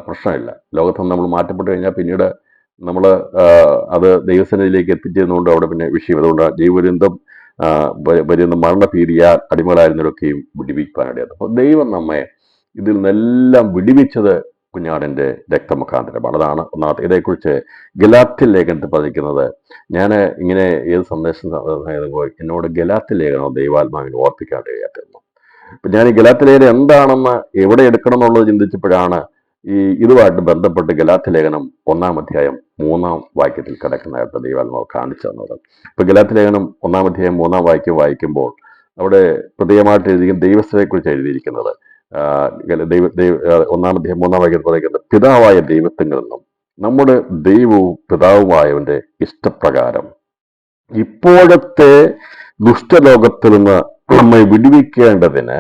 പ്രശ്നമില്ല. ലോകത്ത് നമ്മൾ മാറ്റപ്പെട്ട് കഴിഞ്ഞാൽ പിന്നീട് നമ്മൾ അത് ദൈവസന്നിധിയിലേക്ക് എത്തിച്ചതുകൊണ്ട് അവിടെ പിന്നെ വിഷയം. അതുകൊണ്ട് ജീവപര്യന്തം വരുന്ന മരണഭീതിയാൽ അടിമകളായിരുന്നവരൊക്കെയും വിടിവിക്കാനിടയത്. അപ്പോൾ ദൈവം നമ്മെ ഇതിൽ നിന്നെല്ലാം വിടിവിച്ചത് കുഞ്ഞാടിന്റെ രക്തമുഖാന്തരമാണ്. അതാണ് ഒന്നാമത്തെ. ഇതേക്കുറിച്ച് ഗലാത്യ ലേഖനത്തിൽ പറഞ്ഞിരിക്കുന്നത്, ഞാൻ ഇങ്ങനെ ഏത് സന്ദേശം എന്നോട് ഗലാത്യ ലേഖനം ദൈവാത്മാവിനെ ഓർപ്പിക്കാൻ കഴിയാത്തിരുന്നു. അപ്പൊ ഞാൻ ഈ ഗലാത്യ ലേഖനം എന്താണെന്ന് എവിടെ എടുക്കണം എന്നുള്ളത് ചിന്തിച്ചപ്പോഴാണ് ഇതുമായിട്ട് ബന്ധപ്പെട്ട് ഗലാത്യ ലേഖനം 1-ാം അധ്യായം 3-ാം വാക്യത്തിൽ കിടക്കുന്നതായിട്ട് ദൈവാത്മാവ് കാണിച്ചു തന്നത്. ഇപ്പൊ ഗലാത്യ ലേഖനം 1-ാം അധ്യായം 3-ാം വാക്യം വായിക്കുമ്പോൾ അവിടെ പ്രത്യേകമായിട്ട് എഴുതിയിരിക്കുന്ന ദൈവസ്ഥയെക്കുറിച്ച് എഴുതിയിരിക്കുന്നത് 1-ാം അധ്യായം 3-ാം വാക്യത്തിൽ പറയുന്നത്, പിതാവായ ദൈവത്തിൽ നിന്നും നമ്മുടെ ദൈവവും പിതാവുമായവന്റെ ഇഷ്ടപ്രകാരം ഇപ്പോഴത്തെ ദുഷ്ടലോകത്തിൽ നിന്ന് നമ്മെ വിടുവിക്കേണ്ടതിന്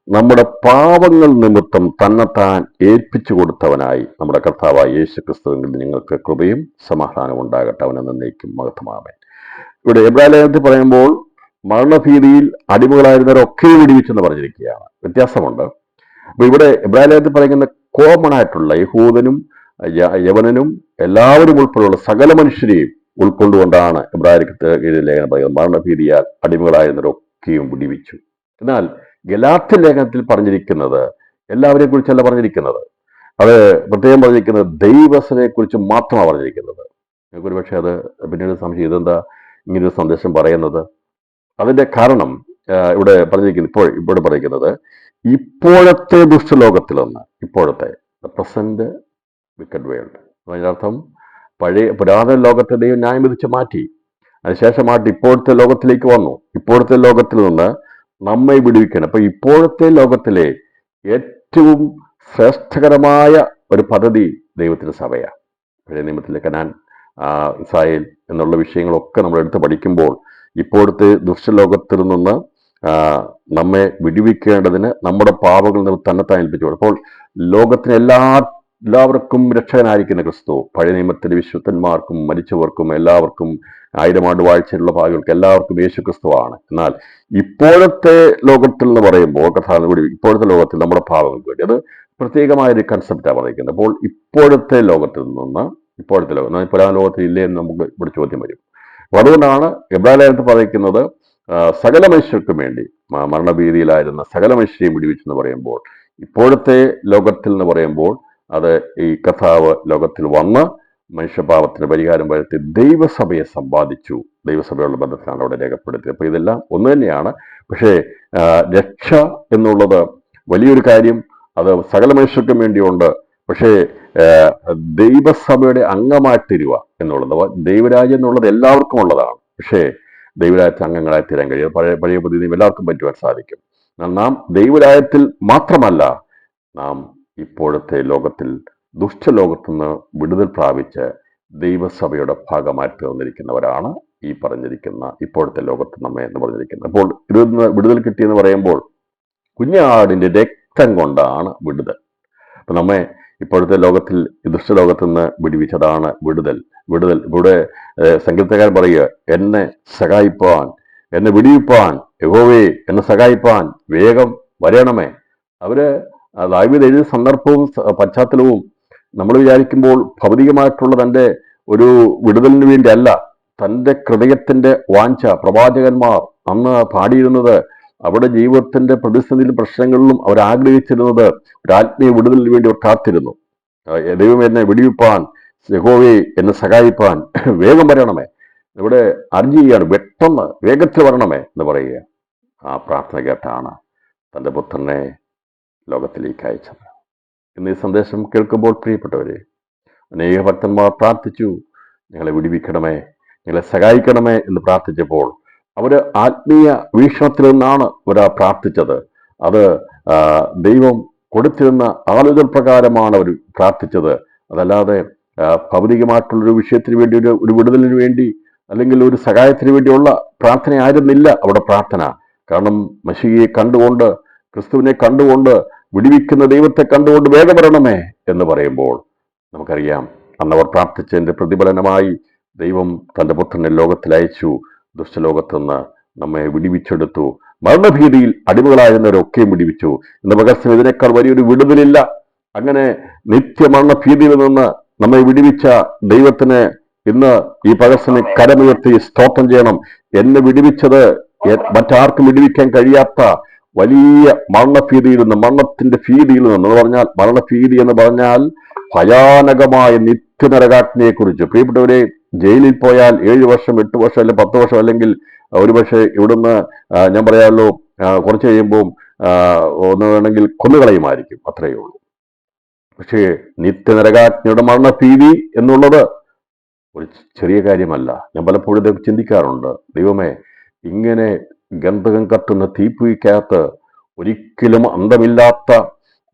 നമ്മുടെ പാപങ്ങൾ നിമിത്തം തന്നെത്താൻ ഏൽപ്പിച്ചു കൊടുത്തവനായി നമ്മുടെ കർത്താവായ യേശു ക്രിസ്തുവിൽ നിങ്ങൾക്ക് കൃപയും സമാധാനവും ഉണ്ടാകട്ടെ. അവൻ എന്നേക്കും മഹത്വമാമേൻ. ഇവിടെ എബ്രായ ലേഖനത്തിൽ പറയുമ്പോൾ മരണഭീതിയിൽ അടിമകളായിരുന്നവരൊക്കെ വിടുവിച്ചെന്ന് പറഞ്ഞിരിക്കുകയാണ്. വ്യത്യാസമുണ്ട്. അപ്പൊ ഇവിടെ എബ്രായ ലേഖനത്തിൽ പറയുന്ന കോമൺ ആയിട്ടുള്ള യഹൂദനും യവനനും എല്ലാവരും ഉൾപ്പെടെയുള്ള സകല മനുഷ്യരെയും ഉൾക്കൊണ്ടുകൊണ്ടാണ് എബ്രായ ലേഖനം പറയുന്നത്. മരണഭീതിയാൽ അടിമകളായിരുന്നവരൊക്കെയും വിടുവിച്ചു. എന്നാൽ ഗലാത്യ ലേഖനത്തിൽ പറഞ്ഞിരിക്കുന്നത് എല്ലാവരെ കുറിച്ചല്ല പറഞ്ഞിരിക്കുന്നത്. അത് പ്രത്യേകം പറഞ്ഞിരിക്കുന്നത് ദൈവസനെ കുറിച്ച് മാത്രമാണ് പറഞ്ഞിരിക്കുന്നത്. ഒരു പക്ഷെ അത് പിന്നീട് സംശയം, ഇതെന്താ ഇങ്ങനൊരു സന്ദേശം പറയുന്നത്? അതിന്റെ കാരണം ഇവിടെ പറഞ്ഞിരിക്കുന്നത്, ഇവിടെ പറയുന്നത് ഇപ്പോഴത്തെ ദുഷ്ടലോകത്തിൽ നിന്ന്, ഇപ്പോഴത്തെ പ്രസന്റ് വിക്കഡ് വേൾഡ്. അതിനർത്ഥം പുരാതന ലോകത്തെ ദൈവം ന്യായം വിധിച്ച് മാറ്റി, അതിനുശേഷമായിട്ട് ഇപ്പോഴത്തെ ലോകത്തിലേക്ക് വന്നു. ഇപ്പോഴത്തെ ലോകത്തിൽ നിന്ന് നമ്മെ വിടുവിക്കണം. അപ്പൊ ഇപ്പോഴത്തെ ലോകത്തിലെ ഏറ്റവും ശ്രേഷ്ഠകരമായ ഒരു പദ്ധതി ദൈവത്തിന്റെ സഭയാണ്. പഴയ നിയമത്തിലെ കനാൻ, ഇസ്രായേൽ എന്നുള്ള വിഷയങ്ങളൊക്കെ നമ്മൾ എടുത്ത് പഠിക്കുമ്പോൾ ഇപ്പോഴത്തെ ദുഷ്ടലോകത്തിൽ നിന്ന് നമ്മെ വിടുവിക്കേണ്ടതിന് നമ്മുടെ പാപങ്ങളിൽ നിന്ന് തന്നെത്താൻ ഏൽപ്പിച്ചു. അപ്പോൾ ലോകത്തിന് എല്ലാവർക്കും രക്ഷകനായിരിക്കുന്ന ക്രിസ്തു, പഴയ നിയമത്തിലെ വിശുദ്ധന്മാർക്കും മരിച്ചവർക്കും എല്ലാവർക്കും 1000 ആണ്ട് വാഴ്ചയിലുള്ള ഭാഗങ്ങൾക്ക് എല്ലാവർക്കും യേശു ക്രിസ്തുവാണ്. എന്നാൽ ഇപ്പോഴത്തെ ലോകത്തിൽ എന്ന് പറയുമ്പോൾ ഇപ്പോഴത്തെ ലോകത്തിൽ നമ്മുടെ പാപങ്ങൾക്ക് വേണ്ടി, അത് പ്രത്യേകമായൊരു കൺസെപ്റ്റാണ് പറഞ്ഞിരിക്കുന്നത്. അപ്പോൾ ഇപ്പോഴത്തെ ലോകത്തിൽ നിന്ന്, ഇപ്പോഴത്തെ ലോകം പുരാതന ലോകത്തിൽ ഇല്ലേ എന്ന് നമുക്ക് ഇവിടെ ചോദ്യം വരും. അപ്പോൾ അതുകൊണ്ടാണ് എബ്രായ ലേഖനത്തിൽ പറയുന്നത് സകല മനുഷ്യർക്കും വേണ്ടി മരണഭീതിയിലായിരുന്ന സകല മനുഷ്യരെയും വിടുവിച്ചെന്ന് പറയുമ്പോൾ, ഇപ്പോഴത്തെ ലോകത്തിൽ എന്ന് പറയുമ്പോൾ അത് ഈ കർത്താവ് ലോകത്തിൽ വന്ന് മനുഷ്യപാപത്തിന് പരിഹാരം വരുത്തി ദൈവസഭയെ സമ്പാദിച്ചു. ദൈവസഭയുള്ള ബന്ധത്തിലാണ് അവിടെ രേഖപ്പെടുത്തിയത്. അപ്പൊ ഇതെല്ലാം ഒന്ന് തന്നെയാണ്. പക്ഷേ രക്ഷ എന്നുള്ളത് വലിയൊരു കാര്യം, അത് സകല മനുഷ്യർക്കും വേണ്ടിയുണ്ട്. പക്ഷേ ദൈവസഭയുടെ അംഗമായിത്തീരുക എന്നുള്ളത്, ദൈവരാജ്യം എന്നുള്ളത് എല്ലാവർക്കും ഉള്ളതാണ്. പക്ഷേ ദൈവരാജ്യത്തിൽ അംഗങ്ങളായി തീരാൻ കഴിയും. പഴയ പുതിയ നിയമം എല്ലാവർക്കും പറ്റുവാൻ സാധിക്കും. നാം ദൈവരാജ്യത്തിൽ മാത്രമല്ല, നാം ഇപ്പോഴത്തെ ലോകത്തിൽ ദുഷ്ടലോകത്തു നിന്ന് വിടുതൽ പ്രാപിച്ച് ദൈവസഭയുടെ ഭാഗമായി തീർന്നിരിക്കുന്നവരാണ് ഈ പറഞ്ഞിരിക്കുന്ന ഇപ്പോഴത്തെ ലോകത്ത് നമ്മെ എന്ന് പറഞ്ഞിരിക്കുന്നത്. അപ്പോൾ ഇതിൽ നിന്ന് വിടുതൽ കിട്ടിയെന്ന് പറയുമ്പോൾ കുഞ്ഞാടിന്റെ രക്തം കൊണ്ടാണ് വിടുതൽ. അപ്പൊ നമ്മെ ഇപ്പോഴത്തെ ലോകത്തിൽ ദുഷ്ടലോകത്തു നിന്ന് വിടുവിച്ചതാണ് വിടുതൽ. ഇവിടെ സങ്കീർത്തനക്കാരൻ പറയുക, എന്നെ സഹായിപ്പാൻ, എന്നെ വിടുവിപ്പാൻ, യഹോവേ എന്നെ സഹായിപ്പാൻ വേഗം വരണമേ. അവര് ദാവീദ് എഴുതിയ സന്ദർഭവും പശ്ചാത്തലവും നമ്മൾ വിചാരിക്കുമ്പോൾ ഭൗതികമായിട്ടുള്ള തൻ്റെ ഒരു വിടുതലിന് വേണ്ടി അല്ല, തൻ്റെ ഹൃദയത്തിന്റെ വാഞ്ച. പ്രവാചകന്മാർ അന്ന് പാടിയിരുന്നത്, അവിടെ ജീവിതത്തിന്റെ പ്രതിസന്ധിയിലും പ്രശ്നങ്ങളിലും അവർ ആഗ്രഹിച്ചിരുന്നത് ഒരു ആത്മീയ വിടുതലിന് വേണ്ടി അവർ കാത്തിരുന്നു. ദൈവം എന്നെ വിടുവിപ്പാൻ, യഹോവേ എന്നെ സഹായിപ്പാൻ വേഗം വരണമേ. ഇവിടെ അർജി ചെയ്യാണ്, പെട്ടെന്ന് വേഗത്തിൽ വരണമേ എന്ന് പറയുക. ആ പ്രാർത്ഥന കേട്ടാണ് തൻ്റെ പുത്രനെ ലോകത്തിലേക്ക് അയച്ചത്. ഇന്ന് ഈ സന്ദേശം കേൾക്കുമ്പോൾ പ്രിയപ്പെട്ടവരെ, അനേക ഭക്തന്മാർ പ്രാർത്ഥിച്ചു, ഞങ്ങളെ വിടുവിക്കണമേ, ഞങ്ങളെ സഹായിക്കണമേ എന്ന് പ്രാർത്ഥിച്ചപ്പോൾ അവർ ആത്മീയ വീക്ഷണത്തിൽ നിന്നാണ് അവർ പ്രാർത്ഥിച്ചത്. അത് ദൈവം കൊടുത്തിരുന്ന ആളുകൾ പ്രകാരമാണ് അവർ പ്രാർത്ഥിച്ചത്. അതല്ലാതെ ഭൗതികമായിട്ടുള്ളൊരു വിഷയത്തിന് വേണ്ടി, ഒരു വിടുതലിന് വേണ്ടി അല്ലെങ്കിൽ ഒരു സഹായത്തിന് വേണ്ടിയുള്ള പ്രാർത്ഥന ആയിരുന്നില്ല അവിടെ പ്രാർത്ഥന. കാരണം മശിയെ കണ്ടുകൊണ്ട്, ക്രിസ്തുവിനെ കണ്ടുകൊണ്ട്, വിടുവിക്കുന്ന ദൈവത്തെ കണ്ടുകൊണ്ട് വേഗം വരണമേ എന്ന് പറയുമ്പോൾ നമുക്കറിയാം, അന്നവർ പ്രാർത്ഥിച്ചതിന്റെ പ്രതിഫലനമായി ദൈവം തൻ്റെ പുത്രനെ ലോകത്തിൽ അയച്ചു. ദുഷ്ടലോകത്തുനിന്ന് നമ്മെ വിടുവിച്ചെടുത്തു. മരണഭീതിയിൽ അടിമകളായിരുന്നവരൊക്കെയും വിടുവിച്ചു. ഇന്ന് പകർച്ചം ഇതിനേക്കാൾ വലിയൊരു വിടുതലില്ല. അങ്ങനെ നിത്യമരണഭീതിയിൽ നിന്ന് നമ്മെ വിടുവിച്ച ദൈവത്തിന് ഇന്ന് ഈ പകർച്ചനെ കരമുയർത്തി സ്തോത്രം ചെയ്യണം. എന്നെ വിടുവിച്ചത് മറ്റാർക്കും വിടുവിക്കാൻ കഴിയാത്ത വലിയ മരണഭീതിയിൽ നിന്ന്, മരണത്തിന്റെ ഭീതിയിൽ നിന്ന് എന്ന് പറഞ്ഞാൽ, മരണഭീതി എന്ന് പറഞ്ഞാൽ ഭയാനകമായ നിത്യനരകാഗ്നിയെ കുറിച്ച്. പ്രിയപ്പെട്ടവരെ, ജയിലിൽ പോയാൽ 7 വർഷം 8 വർഷം അല്ലെങ്കിൽ 10 വർഷം അല്ലെങ്കിൽ ഒരുപക്ഷെ ഇവിടുന്ന് ഞാൻ പറയാമല്ലോ കുറച്ച് കഴിയുമ്പോൾ ഒന്ന് വേണമെങ്കിൽ കൊന്നുകളയുമായിരിക്കും, അത്രയേ ഉള്ളൂ. പക്ഷേ നിത്യനരകാഗ്നിയുടെ മരണഭീതി എന്നുള്ളത് ഒരു ചെറിയ കാര്യമല്ല. ഞാൻ പലപ്പോഴും ഇതൊക്കെ ചിന്തിക്കാറുണ്ട്. ദൈവമേ, ഇങ്ങനെ ഗന്ധകം കത്തുന്ന തീപ്പൊയ്ക്കകത്ത് ഒരിക്കലും അന്തമില്ലാത്ത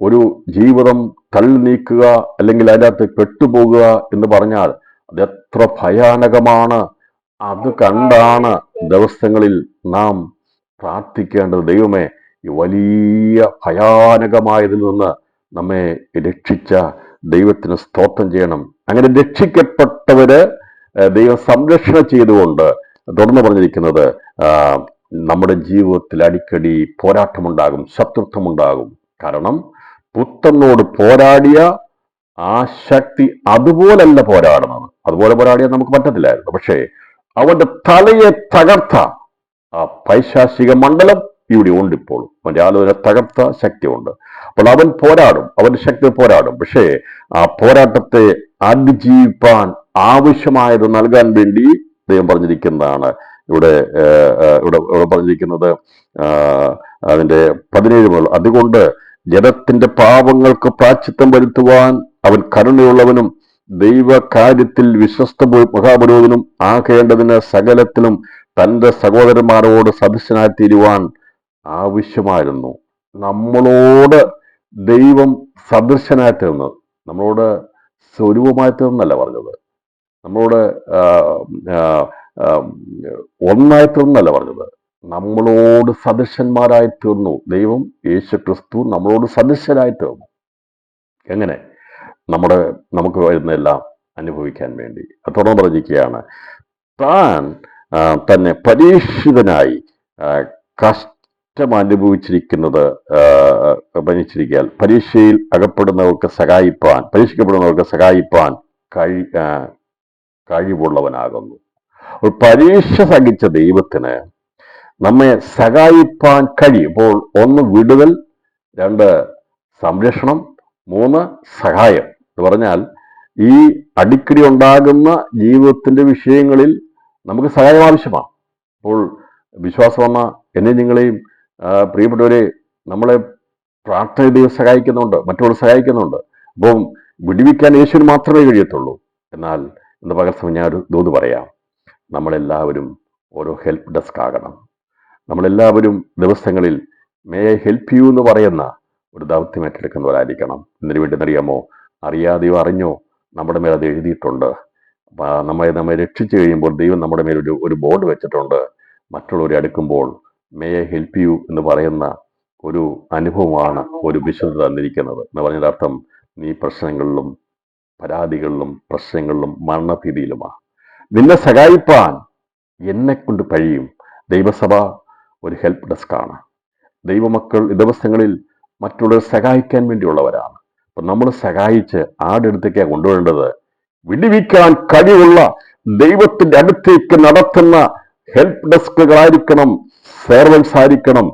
ഒരു ജീവിതം തള്ളി നീക്കുക അല്ലെങ്കിൽ അതിനകത്ത് പെട്ടുപോകുക എന്ന് പറഞ്ഞാൽ അത് എത്ര ഭയാനകമാണ്. അത് കണ്ടാണ് ദിവസങ്ങളിൽ നാം പ്രാർത്ഥിക്കേണ്ടത്. ദൈവമേ, ഈ വലിയ ഭയാനകമായതിൽ നിന്ന് നമ്മെ രക്ഷിച്ച ദൈവത്തിന് സ്തോത്രം ചെയ്യണം. അങ്ങനെ രക്ഷിക്കപ്പെട്ടവര് ദൈവം സംരക്ഷണ ചെയ്തുകൊണ്ട് തുടർന്ന് പറഞ്ഞിരിക്കുന്നത്, നമ്മുടെ ജീവിതത്തിൽ അടിക്കടി പോരാട്ടമുണ്ടാകും, ശത്രുത്വമുണ്ടാകും. കാരണം പുത്രനോട് പോരാടിയ ആ ശക്തി അതുപോലല്ല പോരാടുന്നത്. അതുപോലെ പോരാടിയാൽ നമുക്ക് പറ്റത്തില്ലായിരുന്നു. പക്ഷേ അവന്റെ തലയെ തകർത്ത ആ പൈശാചിക മണ്ഡലം ഇവിടെ ഉണ്ട്. ഇപ്പോൾ അവന്റെ ആലോചന തകർത്ത ശക്തിയുണ്ട്. അപ്പോൾ അവൻ പോരാടും, അവന്റെ ശക്തി പോരാടും. പക്ഷേ ആ പോരാട്ടത്തെ അതിജീവിപ്പാൻ ആവശ്യമായത് നൽകാൻ വേണ്ടി ദൈവം പറഞ്ഞിരിക്കുന്നതാണ് ഇവിടെ പറഞ്ഞിരിക്കുന്നത്. അതിന്റെ 17 മുതൽ, അതുകൊണ്ട് ജനത്തിന്റെ പാപങ്ങൾക്ക് പ്രായശ്ചിത്തം വരുത്തുവാൻ അവൻ കരുണയുള്ളവനും ദൈവകാര്യത്തിൽ വിശ്വസ്ത മഹാപുരോഹിതനും ആകേണ്ടതിന് സകലത്തിലും തന്റെ സഹോദരന്മാരോട് സദൃശനായി തീരുവാൻ ആവശ്യമായിരുന്നു. നമ്മളോട് ദൈവം സദൃശനായി തീർന്നത്, നമ്മളോട് സ്വരൂപമായി തീർന്നല്ല പറഞ്ഞത്, നമ്മളോട് ഒന്നായി തീർന്നല്ല പറഞ്ഞത്, നമ്മളോട് സദൃശന്മാരായി തീർന്നു. ദൈവം യേശു ക്രിസ്തു നമ്മളോട് സദൃശനായി തീർന്നു. എങ്ങനെ? നമുക്ക് വരുന്നതെല്ലാം അനുഭവിക്കാൻ വേണ്ടി. തുടർന്ന് പറഞ്ഞിരിക്കുകയാണ്, താൻ തന്നെ പരീക്ഷിതനായി കഷ്ടം അനുഭവിച്ചിരിക്കുന്നത് ഭരിച്ചിരിക്കാൻ പരീക്ഷയിൽ പരീക്ഷിക്കപ്പെടുന്നവർക്ക് സഹായിപ്പാൻ കഴിവുള്ളവനാകുന്നു. പരീക്ഷ സഹിച്ച ദൈവത്തിന് നമ്മെ സഹായിപ്പാൻ കഴിയും. ഇപ്പോൾ 1 വിടുതൽ, 2 സംരക്ഷണം, 3 സഹായം എന്ന് പറഞ്ഞാൽ ഈ അടിക്കടി ഉണ്ടാകുന്ന ജീവിതത്തിന്റെ വിഷയങ്ങളിൽ നമുക്ക് സഹായം ആവശ്യമാണ്. അപ്പോൾ വിശ്വാസം വന്ന എന്നെ നിങ്ങളെയും പ്രിയപ്പെട്ടവരെ നമ്മളെ പ്രാർത്ഥന ദൈവം സഹായിക്കുന്നുണ്ട്, മറ്റുള്ളവർ സഹായിക്കുന്നുണ്ട്. അപ്പം വിടുവിക്കാൻ യേശുവിന് മാത്രമേ കഴിയത്തുള്ളൂ. എന്നാൽ ഇന്ന് പകർച്ചമയം ഞാൻ ഒരു ദൂത് പറയാം. നമ്മളെല്ലാവരും ഓരോ ഹെൽപ്പ് ഡെസ്ക് ആകണം. നമ്മളെല്ലാവരും ദിവസങ്ങളിൽ മേ ഐ ഹെൽപ്പ് യു എന്ന് പറയുന്ന ഒരു ദൗത്യം ഏറ്റെടുക്കുന്നവരായിരിക്കണം. ഇതിനു വേണ്ടി അറിയാമോ, അറിയാതെയോ അറിഞ്ഞോ നമ്മുടെ മേൽ അത് എഴുതിയിട്ടുണ്ട്. നമ്മെ രക്ഷിച്ചു കഴിയുമ്പോൾ ദൈവം നമ്മുടെ മേൽ ഒരു ബോർഡ് വെച്ചിട്ടുണ്ട്. മറ്റുള്ളവരെ അടുക്കുമ്പോൾ മേ ഐ ഹെൽപ്പ് യു എന്ന് പറയുന്ന ഒരു അനുഭവമാണ് ഒരു വിശുദ്ധ തന്നിരിക്കുന്നത്. എന്ന് പറഞ്ഞതിന്റെ അർത്ഥം, നീ പ്രശ്നങ്ങളിലും പരാതികളിലും പ്രശ്നങ്ങളിലും മരണഭീതിയിലുമാണ്. നിന്നെ സഹായിപ്പാൻ എന്നെ കൊണ്ട് കഴിയും. ദൈവസഭ ഒരു ഹെൽപ്പ് ഡെസ്കാണ്. ദൈവമക്കൾ ഈ ദിവസങ്ങളിൽ മറ്റുള്ളവരെ സഹായിക്കാൻ വേണ്ടിയുള്ളവരാണ്. അപ്പൊ നമ്മൾ സഹായിച്ച് ആരുടെ അടുത്തേക്കാണ് കൊണ്ടുവരേണ്ടത്? വിടുവിക്കാൻ കഴിവുള്ള ദൈവത്തിന്റെ അടുത്തേക്ക് നടത്തുന്ന ഹെൽപ്പ് ഡെസ്കുകളായിരിക്കണം, സെർവൻസ് ആയിരിക്കണം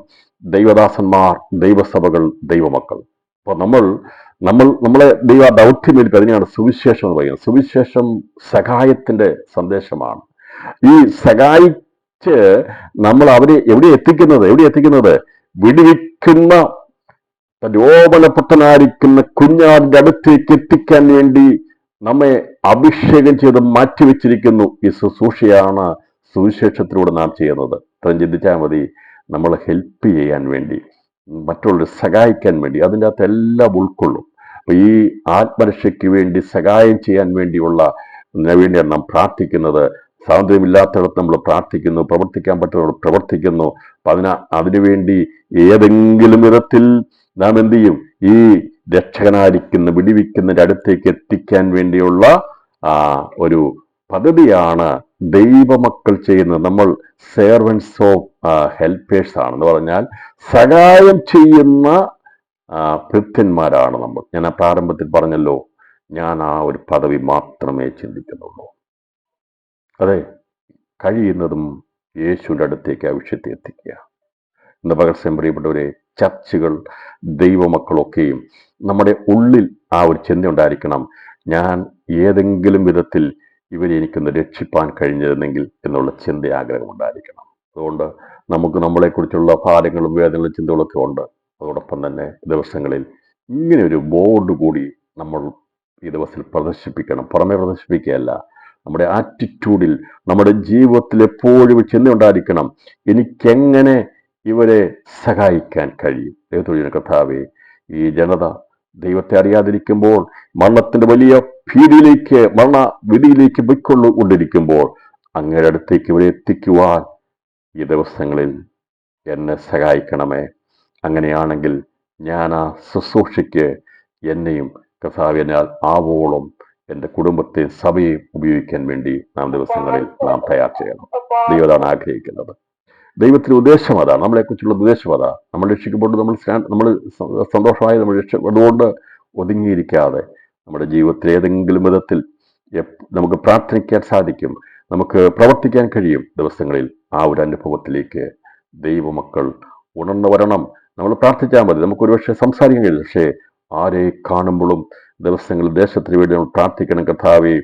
ദൈവദാസന്മാർ, ദൈവസഭകൾ, ദൈവമക്കൾ. അപ്പൊ നമ്മളെ ദൈവ ദൗത്യമേൽപ്പ് അതിനെയാണ് സുവിശേഷം എന്ന് പറയുന്നത്. സുവിശേഷം സഹായത്തിന്റെ സന്ദേശമാണ്. ഈ സഹായിച്ച് നമ്മൾ അവരെ എവിടെ എത്തിക്കുന്നത്? വിടുവിക്കുന്ന രോമനപുത്രനായിരിക്കുന്ന കുഞ്ഞാടിന്റെ അടുത്തേക്ക് എത്തിക്കാൻ വേണ്ടി നമ്മെ അഭിഷേകം ചെയ്ത് മാറ്റിവെച്ചിരിക്കുന്നു. ഈ ശുശ്രൂഷയാണ് സുവിശേഷത്തിലൂടെ നാം ചെയ്യുന്നത്. ഇത്രയും ചിന്തിച്ചാൽ മതി. നമ്മളെ ഹെൽപ്പ് ചെയ്യാൻ വേണ്ടി, മറ്റുള്ളവരെ സഹായിക്കാൻ വേണ്ടി അതിൻ്റെ അകത്ത് എല്ലാം ഉൾക്കൊള്ളും. അപ്പൊ ഈ ആത്മരക്ഷയ്ക്ക് വേണ്ടി സഹായം ചെയ്യാൻ വേണ്ടിയാണ് നാം പ്രാർത്ഥിക്കുന്നത്. സ്വാതന്ത്ര്യമില്ലാത്തവർക്ക് നമ്മൾ പ്രാർത്ഥിക്കുന്നു, പ്രവർത്തിക്കാൻ പറ്റുന്നവർ പ്രവർത്തിക്കുന്നു. അപ്പൊ അതിനുവേണ്ടി ഏതെങ്കിലും വിധത്തിൽ നാം എന്ത് ചെയ്യും? ഈ രക്ഷകനായിരിക്കുന്ന വിടിവിക്കുന്നതിന്റെ അടുത്തേക്ക് എത്തിക്കാൻ വേണ്ടിയുള്ള ഒരു പദ്ധതിയാണ് ദൈവമക്കൾ ചെയ്യുന്നത്. നമ്മൾ സെർവൻസ് ഓഫ് ഹെൽപ്പേഴ്സ് ആണെന്ന് പറഞ്ഞാൽ സഹായം ചെയ്യുന്ന ഭൃത്യന്മാരാണ് നമ്മൾ. ഞാൻ ആ പ്രാരംഭത്തിൽ പറഞ്ഞല്ലോ, ഞാൻ ആ ഒരു പദവി മാത്രമേ ചിന്തിക്കുന്നുള്ളൂ. അതെ, കഴിയുന്നതും യേശുവിൻ്റെ അടുത്തേക്ക് ആ വിഷയത്തെ എത്തിക്കുക. ഇന്ന് പകർച്ചയും പ്രിയപ്പെട്ടവരെ, ചർച്ചുകൾ, ദൈവമക്കളൊക്കെയും നമ്മുടെ ഉള്ളിൽ ആ ഒരു ചിന്ത ഉണ്ടായിരിക്കണം. ഞാൻ ഏതെങ്കിലും വിധത്തിൽ ഇവരെ എനിക്കൊന്ന് രക്ഷിപ്പാൻ കഴിഞ്ഞിരുന്നെങ്കിൽ എന്നുള്ള ചിന്ത, ആഗ്രഹം ഉണ്ടായിരിക്കണം. അതുകൊണ്ട് നമുക്ക് നമ്മളെക്കുറിച്ചുള്ള ഭാരങ്ങളും വേദനകളും ചിന്തകളൊക്കെ ഉണ്ട്. അതോടൊപ്പം തന്നെ ദിവസങ്ങളിൽ ഇങ്ങനെ ഒരു ബോർഡ് കൂടി നമ്മൾ ഈ ദിവസത്തിൽ പ്രദർശിപ്പിക്കണം. പുറമെ പ്രദർശിപ്പിക്കുകയല്ല, നമ്മുടെ ആറ്റിറ്റ്യൂഡിൽ, നമ്മുടെ ജീവിതത്തിൽ എപ്പോഴും ചിന്ത ഉണ്ടായിരിക്കണം. എനിക്കെങ്ങനെ ഇവരെ സഹായിക്കാൻ കഴിയും? ദൈവത്തോട് കർത്താവേ, ഈ ജനത ദൈവത്തെ അറിയാതിരിക്കുമ്പോൾ, മരണത്തിന്റെ വലിയ മരണവിധിയിലേക്ക് കൊണ്ടിരിക്കുമ്പോൾ അങ്ങയുടെ അടുത്തേക്ക് ഇവരെ എത്തിക്കുവാൻ ഈ ദിവസങ്ങളിൽ എന്നെ സഹായിക്കണമേ. അങ്ങനെയാണെങ്കിൽ ഞാൻ ആ ശുശ്രൂഷയ്ക്ക് എന്നെയും കർത്താവിനാൽ ആവോളം എൻ്റെ കുടുംബത്തെ, സഭയെ ഉപയോഗിക്കാൻ വേണ്ടി ദിവസങ്ങളിൽ നാം തയ്യാർ ചെയ്യണം. ദൈവമാണ് ആഗ്രഹിക്കുന്നത്. ദൈവത്തിന്റെ ഉദ്ദേശം അതാണ്. നമ്മളെക്കുറിച്ചുള്ള ഉദ്ദേശം അതാ. നമ്മൾ രക്ഷിക്കപ്പെട്ടു, നമ്മൾ സന്തോഷമായി നമ്മൾ രക്ഷപ്പെടുകൊണ്ട് ഒതുങ്ങിയിരിക്കാതെ നമ്മുടെ ജീവിതത്തിൽ ഏതെങ്കിലും വിധത്തിൽ നമുക്ക് പ്രാർത്ഥിക്കാൻ സാധിക്കും, നമുക്ക് പ്രവർത്തിക്കാൻ കഴിയും. ദിവസങ്ങളിൽ ആ ഒരു അനുഭവത്തിലേക്ക് ദൈവമക്കൾ ഉണർന്നു വരണം. നമ്മൾ പ്രാർത്ഥിച്ചാൽ മതി. നമുക്ക് ഒരുപക്ഷെ സംസാരിക്കാൻ കഴിയും, പക്ഷേ ആരെ കാണുമ്പോഴും ദിവസങ്ങളിൽ ദേശത്തിന് വേണ്ടി നമ്മൾ പ്രാർത്ഥിക്കണം. കർത്താവേ,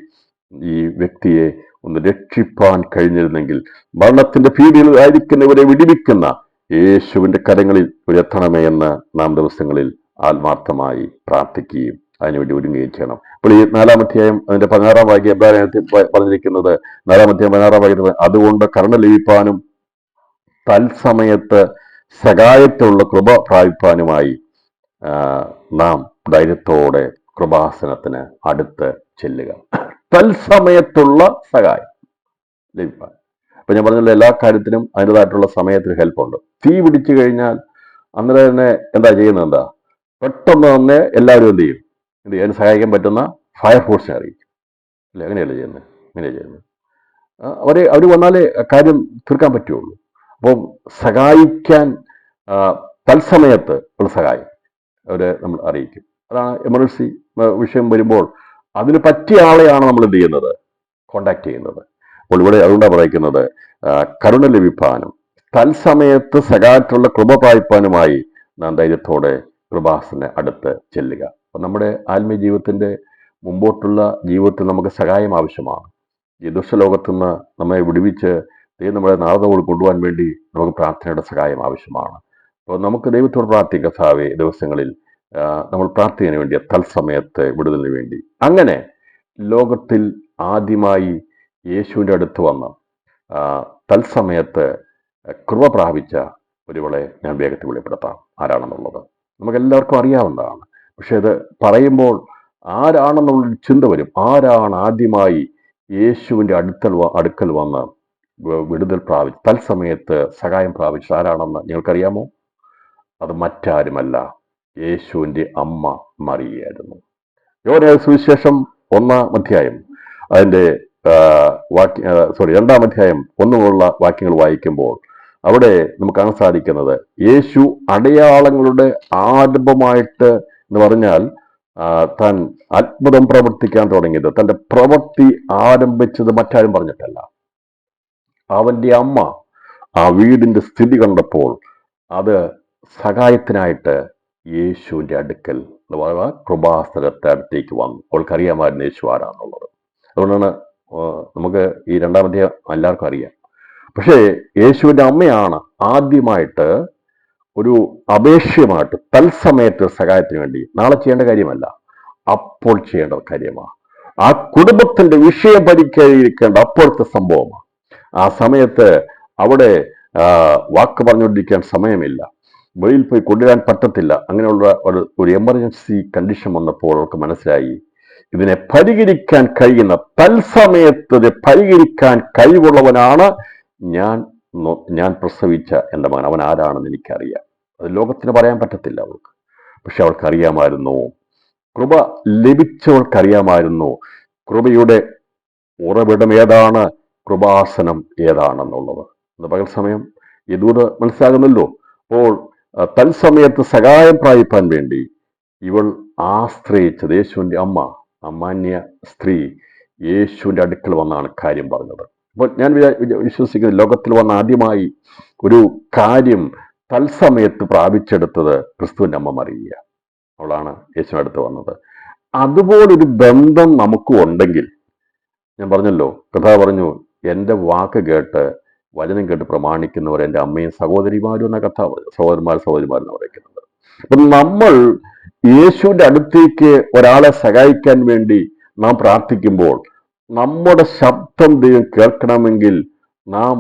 ഈ വ്യക്തിയെ ഒന്ന് രക്ഷിപ്പാൻ കഴിഞ്ഞിരുന്നെങ്കിൽ, മരണത്തിന്റെ ഭീതിയിൽ ആയിരിക്കുന്നവരെ വിടിവിക്കുന്ന യേശുവിന്റെ കരങ്ങളിൽ ഉയർത്തണമേ എന്ന് നാം ദിവസങ്ങളിൽ ആത്മാർത്ഥമായി പ്രാർത്ഥിക്കുകയും അതിനുവേണ്ടി ഒരുങ്ങുകയും ചെയ്യണം. അപ്പോൾ ഈ 4-ാം അധ്യായം അതിന്റെ 16-ാം വാക്യം എബ്രായത്തിൽ പറഞ്ഞിരിക്കുന്നത്, 4-ാം അധ്യായം 16-ാം വാക്യത്തിൽ, അതുകൊണ്ട് കരുണ ലഭിപ്പാനും തൽസമയത്ത് സഹായത്തുള്ള കൃപ പ്രാപിപ്പാനുമായി നാം ധൈര്യത്തോടെ കൃപാസനത്തിന് അടുത്ത് ചെല്ലുക. തൽസമയത്തുള്ള സഹായം ലഭിപ്പാൻ. അപ്പൊ ഞാൻ പറഞ്ഞല്ലോ, എല്ലാ കാര്യത്തിനും അതിൻ്റെതായിട്ടുള്ള സമയത്തിന് ഹെൽപ്പുണ്ട്. തീ പിടിച്ചു കഴിഞ്ഞാൽ അന്നേരം തന്നെ എന്താ ചെയ്യുന്നത്? പെട്ടെന്ന് തന്നെ എല്ലാവരും എന്ത് ചെയ്യും? അതിന് സഹായിക്കാൻ പറ്റുന്ന ഫയർഫോഴ്സിനെ അറിയിക്കും. അല്ലെ? അങ്ങനെയല്ലേ ചെയ്യുന്നത്? അവർ വന്നാലേ കാര്യം തീർക്കാൻ പറ്റുള്ളൂ. അപ്പം സഹായിക്കാൻ തൽസമയത്ത് ഉള്ള സഹായം അവരെ നമ്മൾ അറിയിക്കും. അതാണ് എമർജൻസി വിഷയം വരുമ്പോൾ അതിന് പറ്റിയ ആളെയാണ് നമ്മൾ എന്ത് ചെയ്യുന്നത്? കോണ്ടാക്ട് ചെയ്യുന്നത്. അപ്പോൾ ഇവിടെ അതുകൊണ്ടാണ് പറയുന്നത്, കരുണ ലഭിപ്പാനും തൽസമയത്ത് സഹായത്തുള്ള കൃപ പ്രാപിപ്പാനുമായി നാം ധൈര്യത്തോടെ കൃപാസന അടുത്ത് ചെല്ലുക. അപ്പം നമ്മുടെ ആത്മീയ ജീവിതത്തിന്റെ മുമ്പോട്ടുള്ള ജീവിതത്തിൽ നമുക്ക് സഹായം ആവശ്യമാണ്. ഈ ദുഷ്ടലോകത്തു നിന്ന് നമ്മെ വിടുവിച്ച് നമ്മളെ നാളത്തോട് കൊണ്ടുപോകാൻ വേണ്ടി നമുക്ക് പ്രാർത്ഥനയുടെ സഹായം ആവശ്യമാണ്. അപ്പോൾ നമുക്ക് ദൈവത്തോട് പ്രാർത്ഥിക്കാം. കർത്താവേ, ദിവസങ്ങളിൽ നമ്മൾ പ്രാർത്ഥിക്കുന്നതിന് വേണ്ടി, തൽസമയത്ത് വിടുതലിന് വേണ്ടി. അങ്ങനെ ലോകത്തിൽ ആദ്യമായി യേശുവിൻ്റെ അടുത്ത് വന്ന് തൽസമയത്ത് കൃപ പ്രാപിച്ച ഒരുവളെ ഞാൻ വേഗത്തിൽ വെളിപ്പെടുത്താം. ആരാണെന്നുള്ളത് നമുക്കെല്ലാവർക്കും അറിയാവുന്നതാണ്. പക്ഷെ അത് പറയുമ്പോൾ ആരാണെന്നുള്ളൊരു ചിന്ത വരും. ആരാണ് ആദ്യമായി യേശുവിൻ്റെ അടുക്കൽ വന്ന് വിടുതൽ പ്രാപിച്ച് തൽസമയത്ത് സഹായം പ്രാപിച്ചത് ആരാണെന്ന് നിങ്ങൾക്കറിയാമോ? അത് മറ്റാരുമല്ല, യേശുവിൻ്റെ അമ്മ മറിയയായിരുന്നു. യോഹന്നാന്റെ സുവിശേഷം 1-ാം അധ്യായം അതിന്റെ 2-ാം അധ്യായം 1 മുതലുള്ള വാക്യങ്ങൾ വായിക്കുമ്പോൾ അവിടെ നമുക്ക് കാണാൻ സാധിക്കുന്നത് യേശു അടയാളങ്ങളുടെ ആരംഭമായിട്ട് എന്ന് പറഞ്ഞാൽ താൻ അത്ഭുതം പ്രവർത്തിക്കാൻ തുടങ്ങിയത്, തന്റെ പ്രവൃത്തി ആരംഭിച്ചത് മറ്റാരും പറഞ്ഞിട്ടല്ല. അവന്റെ അമ്മ ആ വീടിന്റെ സ്ഥിതി കണ്ടപ്പോൾ അത് സഹായത്തിനായിട്ട് യേശുവിന്റെ അടുക്കൽ കൃപാസനത്തെ അടുത്തേക്ക് വന്നു. അവൾക്കറിയാമായിരുന്നു യേശു ആരാന്നുള്ളത്. അതുകൊണ്ടാണ് നമുക്ക് ഈ 2-ാം അധ്യായം എല്ലാവർക്കും അറിയാം. പക്ഷേ യേശുവിന്റെ അമ്മയാണ് ആദ്യമായിട്ട് ഒരു അപേക്ഷയുമായിട്ട് തത്സമയത്ത് സഹായത്തിന് വേണ്ടി, നാളെ ചെയ്യേണ്ട കാര്യമല്ല, അപ്പോൾ ചെയ്യേണ്ട കാര്യമാണ്. ആ കുടുംബത്തിന്റെ വിഷയം പരിഹരിക്കേണ്ട അപ്പോഴത്തെ സംഭവമാണ്. ആ സമയത്ത് അവിടെ വാക്ക് പറഞ്ഞുകൊണ്ടിരിക്കാൻ സമയമില്ല, വെളിയിൽ പോയി കൊണ്ടുവരാൻ പറ്റത്തില്ല. അങ്ങനെയുള്ള ഒരു എമർജൻസി കണ്ടീഷൻ വന്നപ്പോൾ അവർക്ക് മനസ്സിലായി ഇതിനെ പരിഹരിക്കാൻ കഴിയുന്ന, തത്സമയത്ത് പരിഹരിക്കാൻ കഴിവുള്ളവനാണ് ഞാൻ പ്രസവിച്ച എൻ്റെ മകൻ. അവൻ ആരാണെന്ന് എനിക്കറിയാം. അത് ലോകത്തിന് പറയാൻ പറ്റത്തില്ല അവൾക്ക്. പക്ഷെ അവൾക്കറിയാമായിരുന്നു, കൃപ ലഭിച്ചവൾക്കറിയാമായിരുന്നു കൃപയുടെ ഉറവിടം ഏതാണ്, കൃപാസനം ഏതാണെന്നുള്ളത്. ഇന്ന് പകൽ സമയം ഈ ദൂത് മനസ്സിലാകുന്നല്ലോ. അപ്പോൾ തത്സമയത്ത് സഹായം പ്രാപിപ്പാൻ വേണ്ടി ഇവൾ ആശ്രയിച്ചത് യേശുവിൻ്റെ അമ്മ, അമാന്യ സ്ത്രീ യേശുവിൻ്റെ അടുക്കൽ വന്നാണ് കാര്യം പറഞ്ഞത്. അപ്പോൾ ഞാൻ വിശ്വസിക്കുന്നത് ലോകത്തിൽ വന്ന ആദ്യമായി ഒരു കാര്യം തത്സമയത്ത് പ്രാപിച്ചെടുത്തത് ക്രിസ്തുവിൻ്റെ അമ്മ മറിയ. അവളാണ് യേശുവിൻ്റെ അടുത്ത് വന്നത്. അതുപോലൊരു ബന്ധം നമുക്കും ഉണ്ടെങ്കിൽ, ഞാൻ പറഞ്ഞല്ലോ, കഥ പറഞ്ഞു, എൻ്റെ വാക്ക് കേട്ട് വചനം കേട്ട് പ്രമാണിക്കുന്നവർ എൻ്റെ അമ്മയും സഹോദരിമാരും എന്ന കഥ സഹോദരിമാരെന്ന് പറയുന്നത്. അപ്പം നമ്മൾ യേശുവിൻ്റെ അടുത്തേക്ക് ഒരാളെ സഹായിക്കാൻ വേണ്ടി നാം പ്രാർത്ഥിക്കുമ്പോൾ നമ്മുടെ ശബ്ദം ദൈവം കേൾക്കണമെങ്കിൽ നാം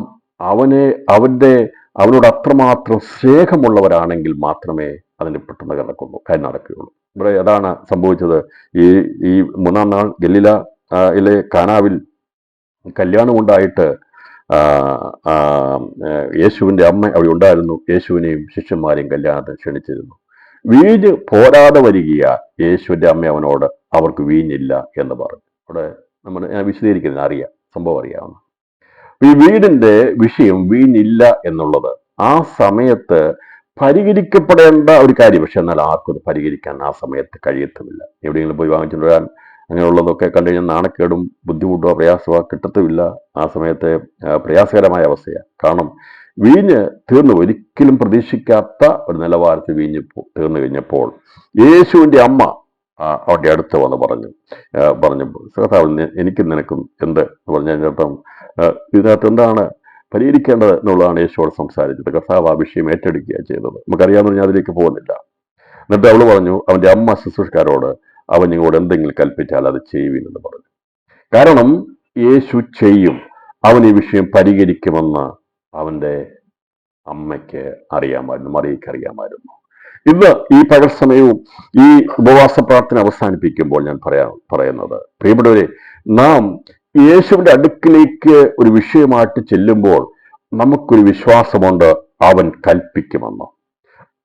അവനോട് അത്രമാത്രം സ്നേഹമുള്ളവരാണെങ്കിൽ മാത്രമേ അതിന് പെട്ടെന്ന് കാര്യം നടക്കുകയുള്ളൂ. ഇവിടെ അതാണ് സംഭവിച്ചത്. ഈ 3-ാം നാൾ ഗലീലയിലെ കാനാവിൽ കല്യാണമുണ്ടായിട്ട് യേശുവിൻ്റെ അമ്മ അവിടെ ഉണ്ടായിരുന്നു. യേശുവിനെയും ശിഷ്യന്മാരെയും കല്യാണത്തിന് ക്ഷണിച്ചിരുന്നു. വീഞ്ഞ് പോരാതെ വരികയാ. യേശുവിൻ്റെ അമ്മ അവനോട് അവർക്ക് വീഞ്ഞില്ല എന്ന് പറഞ്ഞു. അവിടെ ഞാൻ വിശദീകരിക്കുന്നത് അറിയാം, സംഭവം അറിയാവുന്ന. ഈ വീടിന്റെ വിഷയം വീഞ്ഞില്ല എന്നുള്ളത് ആ സമയത്ത് പരിഹരിക്കപ്പെടേണ്ട ഒരു കാര്യം. പക്ഷെ എന്നാൽ ആർക്കും അത് പരിഹരിക്കാൻ ആ സമയത്ത് കഴിയത്തുമില്ല. എവിടെയെങ്കിലും പോയി വാങ്ങിച്ചുകൊണ്ട് വരാൻ അങ്ങനെയുള്ളതൊക്കെ കണ്ടു കഴിഞ്ഞാൽ നാണക്കേടും ബുദ്ധിമുട്ടോ പ്രയാസമോ കിട്ടത്തുമില്ല. ആ സമയത്തെ പ്രയാസകരമായ അവസ്ഥയാണ്. കാരണം വീഞ്ഞ് തീർന്നു, ഒരിക്കലും പ്രതീക്ഷിക്കാത്ത ഒരു നിലവാരത്തിൽ വീഞ്ഞ് തീർന്നു കഴിഞ്ഞപ്പോൾ യേശുവിൻ്റെ അമ്മ അവരുടെ അടുത്ത് വന്ന് പറഞ്ഞു കർത്താവ്, എനിക്കും നിനക്കും എന്ത് എന്ന് പറഞ്ഞതിനർത്ഥം ഇതിനകത്ത് എന്താണ് പരിഹരിക്കേണ്ടത് എന്നുള്ളതാണ് യേശുവോട് സംസാരിച്ചത്. കർത്താവ് ആ വിഷയം ഏറ്റെടുക്കുകയാണ് ചെയ്തത്. നമുക്കറിയാമെന്ന് ഞാൻ അതിലേക്ക് പോകുന്നില്ല. എന്നിട്ട് അവൾ പറഞ്ഞു, അവൻ്റെ അമ്മ ശുശ്രൂഷക്കാരോട്, അവൻ നിങ്ങളോട് എന്തെങ്കിലും കൽപ്പിച്ചാൽ അത് ചെയ്യുവിനെന്ന് പറഞ്ഞു. കാരണം യേശു ചെയ്യും, അവൻ ഈ വിഷയം പരിഹരിക്കുമെന്ന് അവൻ്റെ അമ്മയ്ക്ക് അറിയാമായിരുന്നു, മറിയയ്ക്ക് അറിയാമായിരുന്നു. ഇന്ന് ഈ പകൽ സമയവും ഈ ഉപവാസ പ്രാർത്ഥന അവസാനിപ്പിക്കുമ്പോൾ ഞാൻ പറയുന്നത്, പ്രിയപ്പെട്ടവരെ, നാം യേശുവിന്റെ അടുക്കിലേക്ക് ഒരു വിഷയമായിട്ട് ചെല്ലുമ്പോൾ നമുക്കൊരു വിശ്വാസമുണ്ട്, അവൻ കൽപ്പിക്കുമെന്ന്,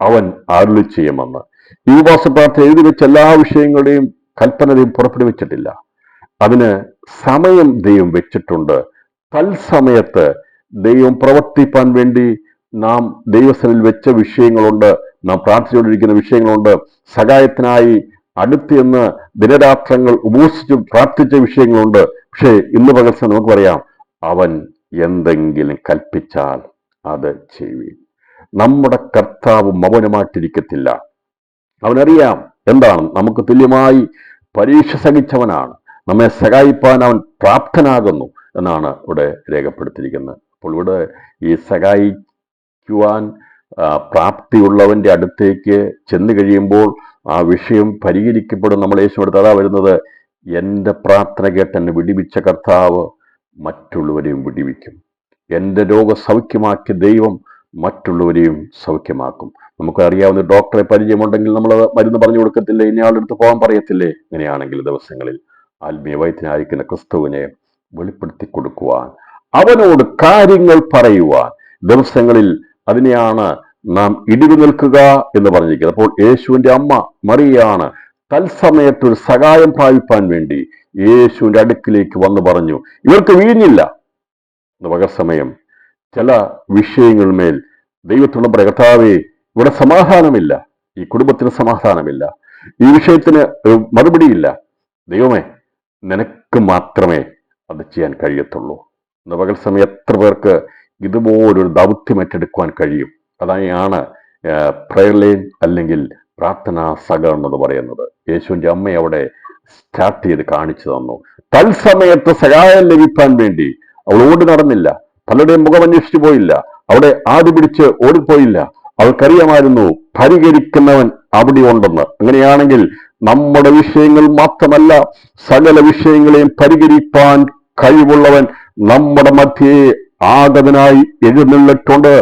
അവൻ അരുളി ചെയ്യുമെന്ന്. ഈ ഉപവാസ പ്രാർത്ഥന എഴുതി വെച്ച എല്ലാ വിഷയങ്ങളുടെയും കൽപ്പന ദൈവം പുറപ്പെടുവിച്ചിട്ടില്ല. അതിന് സമയം ദൈവം വെച്ചിട്ടുണ്ട്. തത്സമയത്ത് ദൈവം പ്രവർത്തിപ്പാൻ വേണ്ടി നാം ദൈവസനിൽ വെച്ച വിഷയങ്ങളുണ്ട്, നാം പ്രാർത്ഥിച്ചുകൊണ്ടിരിക്കുന്ന വിഷയങ്ങളുണ്ട്. സഹായത്തിനായി അടുത്തെന്ന് ദിനരാത്രങ്ങൾ ഉപവസിച്ച് പ്രാർത്ഥിച്ച വിഷയങ്ങളുണ്ട്. പക്ഷേ ഇന്ന് പകൽ നമുക്ക് പറയാം, അവൻ എന്തെങ്കിലും കൽപ്പിച്ചാൽ അത് ചെയ്യുവിൻ. നമ്മുടെ കർത്താവ് മൗനമായിട്ടിരിക്കത്തില്ല. അവനറിയാം എന്താണ്, നമുക്ക് തുല്യമായി പരീക്ഷ സഹിച്ചവനാണ്, നമ്മെ സഹായിപ്പാൻ അവൻ പ്രാപ്തനാകുന്നു എന്നാണ് ഇവിടെ രേഖപ്പെടുത്തിയിരിക്കുന്നത്. അപ്പോൾ ഇവിടെ ഈ സഹായിക്കുവാൻ പ്രാപ്തിയുള്ളവന്റെ അടുത്തേക്ക് ചെന്ന് കഴിയുമ്പോൾ ആ വിഷയം പരിഹരിക്കപ്പെടും. നമ്മൾ യേശുവെടുത്ത് അതാ വരുന്നത്, എൻ്റെ പ്രാർത്ഥന കേട്ട് എന്നെ വിടിവിച്ച കർത്താവ് മറ്റുള്ളവരെയും വിടിവിക്കും. എൻ്റെ രോഗസൗഖ്യമാക്കിയ ദൈവം മറ്റുള്ളവരെയും സൗഖ്യമാക്കും. നമുക്കറിയാവുന്ന ഡോക്ടറെ പരിചയമുണ്ടെങ്കിൽ നമ്മൾ മരുന്ന് പറഞ്ഞു കൊടുക്കത്തില്ലേ, ഇനിയാളുടെ അടുത്ത് പോകാൻ പറയത്തില്ലേ? ഇങ്ങനെയാണെങ്കിൽ ദിവസങ്ങളിൽ ആത്മീയ വൈദ്യനായിരിക്കുന്ന ക്രിസ്തുവിനെ വെളിപ്പെടുത്തി കൊടുക്കുവാൻ, അവനോട് കാര്യങ്ങൾ പറയുവാൻ ദിവസങ്ങളിൽ അതിനെയാണ് നാം ഇടിവ് നിൽക്കുക എന്ന് പറഞ്ഞിരിക്കുന്നത്. അപ്പോൾ യേശുവിൻ്റെ അമ്മ മറിയാണ് തത്സമയത്തൊരു സഹായം പ്രാപിപ്പാൻ വേണ്ടി യേശുവിന്റെ അടുക്കിലേക്ക് വന്നു പറഞ്ഞു, ഇവർക്ക് വീഞ്ഞില്ല. പകർസമയം ചില വിഷയങ്ങളുമേൽ ദൈവത്തിലുള്ള കർത്താവേ, ഇവിടെ സമാധാനമില്ല, ഈ കുടുംബത്തിന് സമാധാനമില്ല, ഈ വിഷയത്തിന് മറുപടിയില്ല. ദൈവമേ, നിനക്ക് മാത്രമേ അത് ചെയ്യാൻ കഴിയത്തുള്ളൂ. ഇന്ന് പകൽ സമയം എത്ര പേർക്ക് ഇതുപോലൊരു ദൗത്യം ഏറ്റെടുക്കുവാൻ കഴിയും? അതാണ് പ്രയർ ലൈൻ അല്ലെങ്കിൽ പ്രാർത്ഥനാ സഹകരണം എന്ന് പറയുന്നത്. യേശുവിന്റെ അമ്മ അവിടെ സ്റ്റാർട്ട് ചെയ്ത് കാണിച്ചു തന്നു. തത്സമയത്ത് സഹായം ലഭിക്കാൻ വേണ്ടി അവൾ ഓടി നടന്നില്ല, പലരുടെയും മുഖം അന്വേഷിച്ചു പോയില്ല, അവിടെ ആദ്യ പിടിച്ച് ഓടിപ്പോയില്ല. അവൾക്കറിയാമായിരുന്നു പരിഹരിക്കുന്നവൻ അവിടെ ഉണ്ടെന്ന്. അങ്ങനെയാണെങ്കിൽ നമ്മുടെ വിഷയങ്ങൾ മാത്രമല്ല, സകല വിഷയങ്ങളെയും പരിഹരിപ്പാൻ കഴിവുള്ളവൻ നമ്മുടെ മധ്യേ ആഗതനായി എഴുന്നള്ളിട്ടുണ്ട്.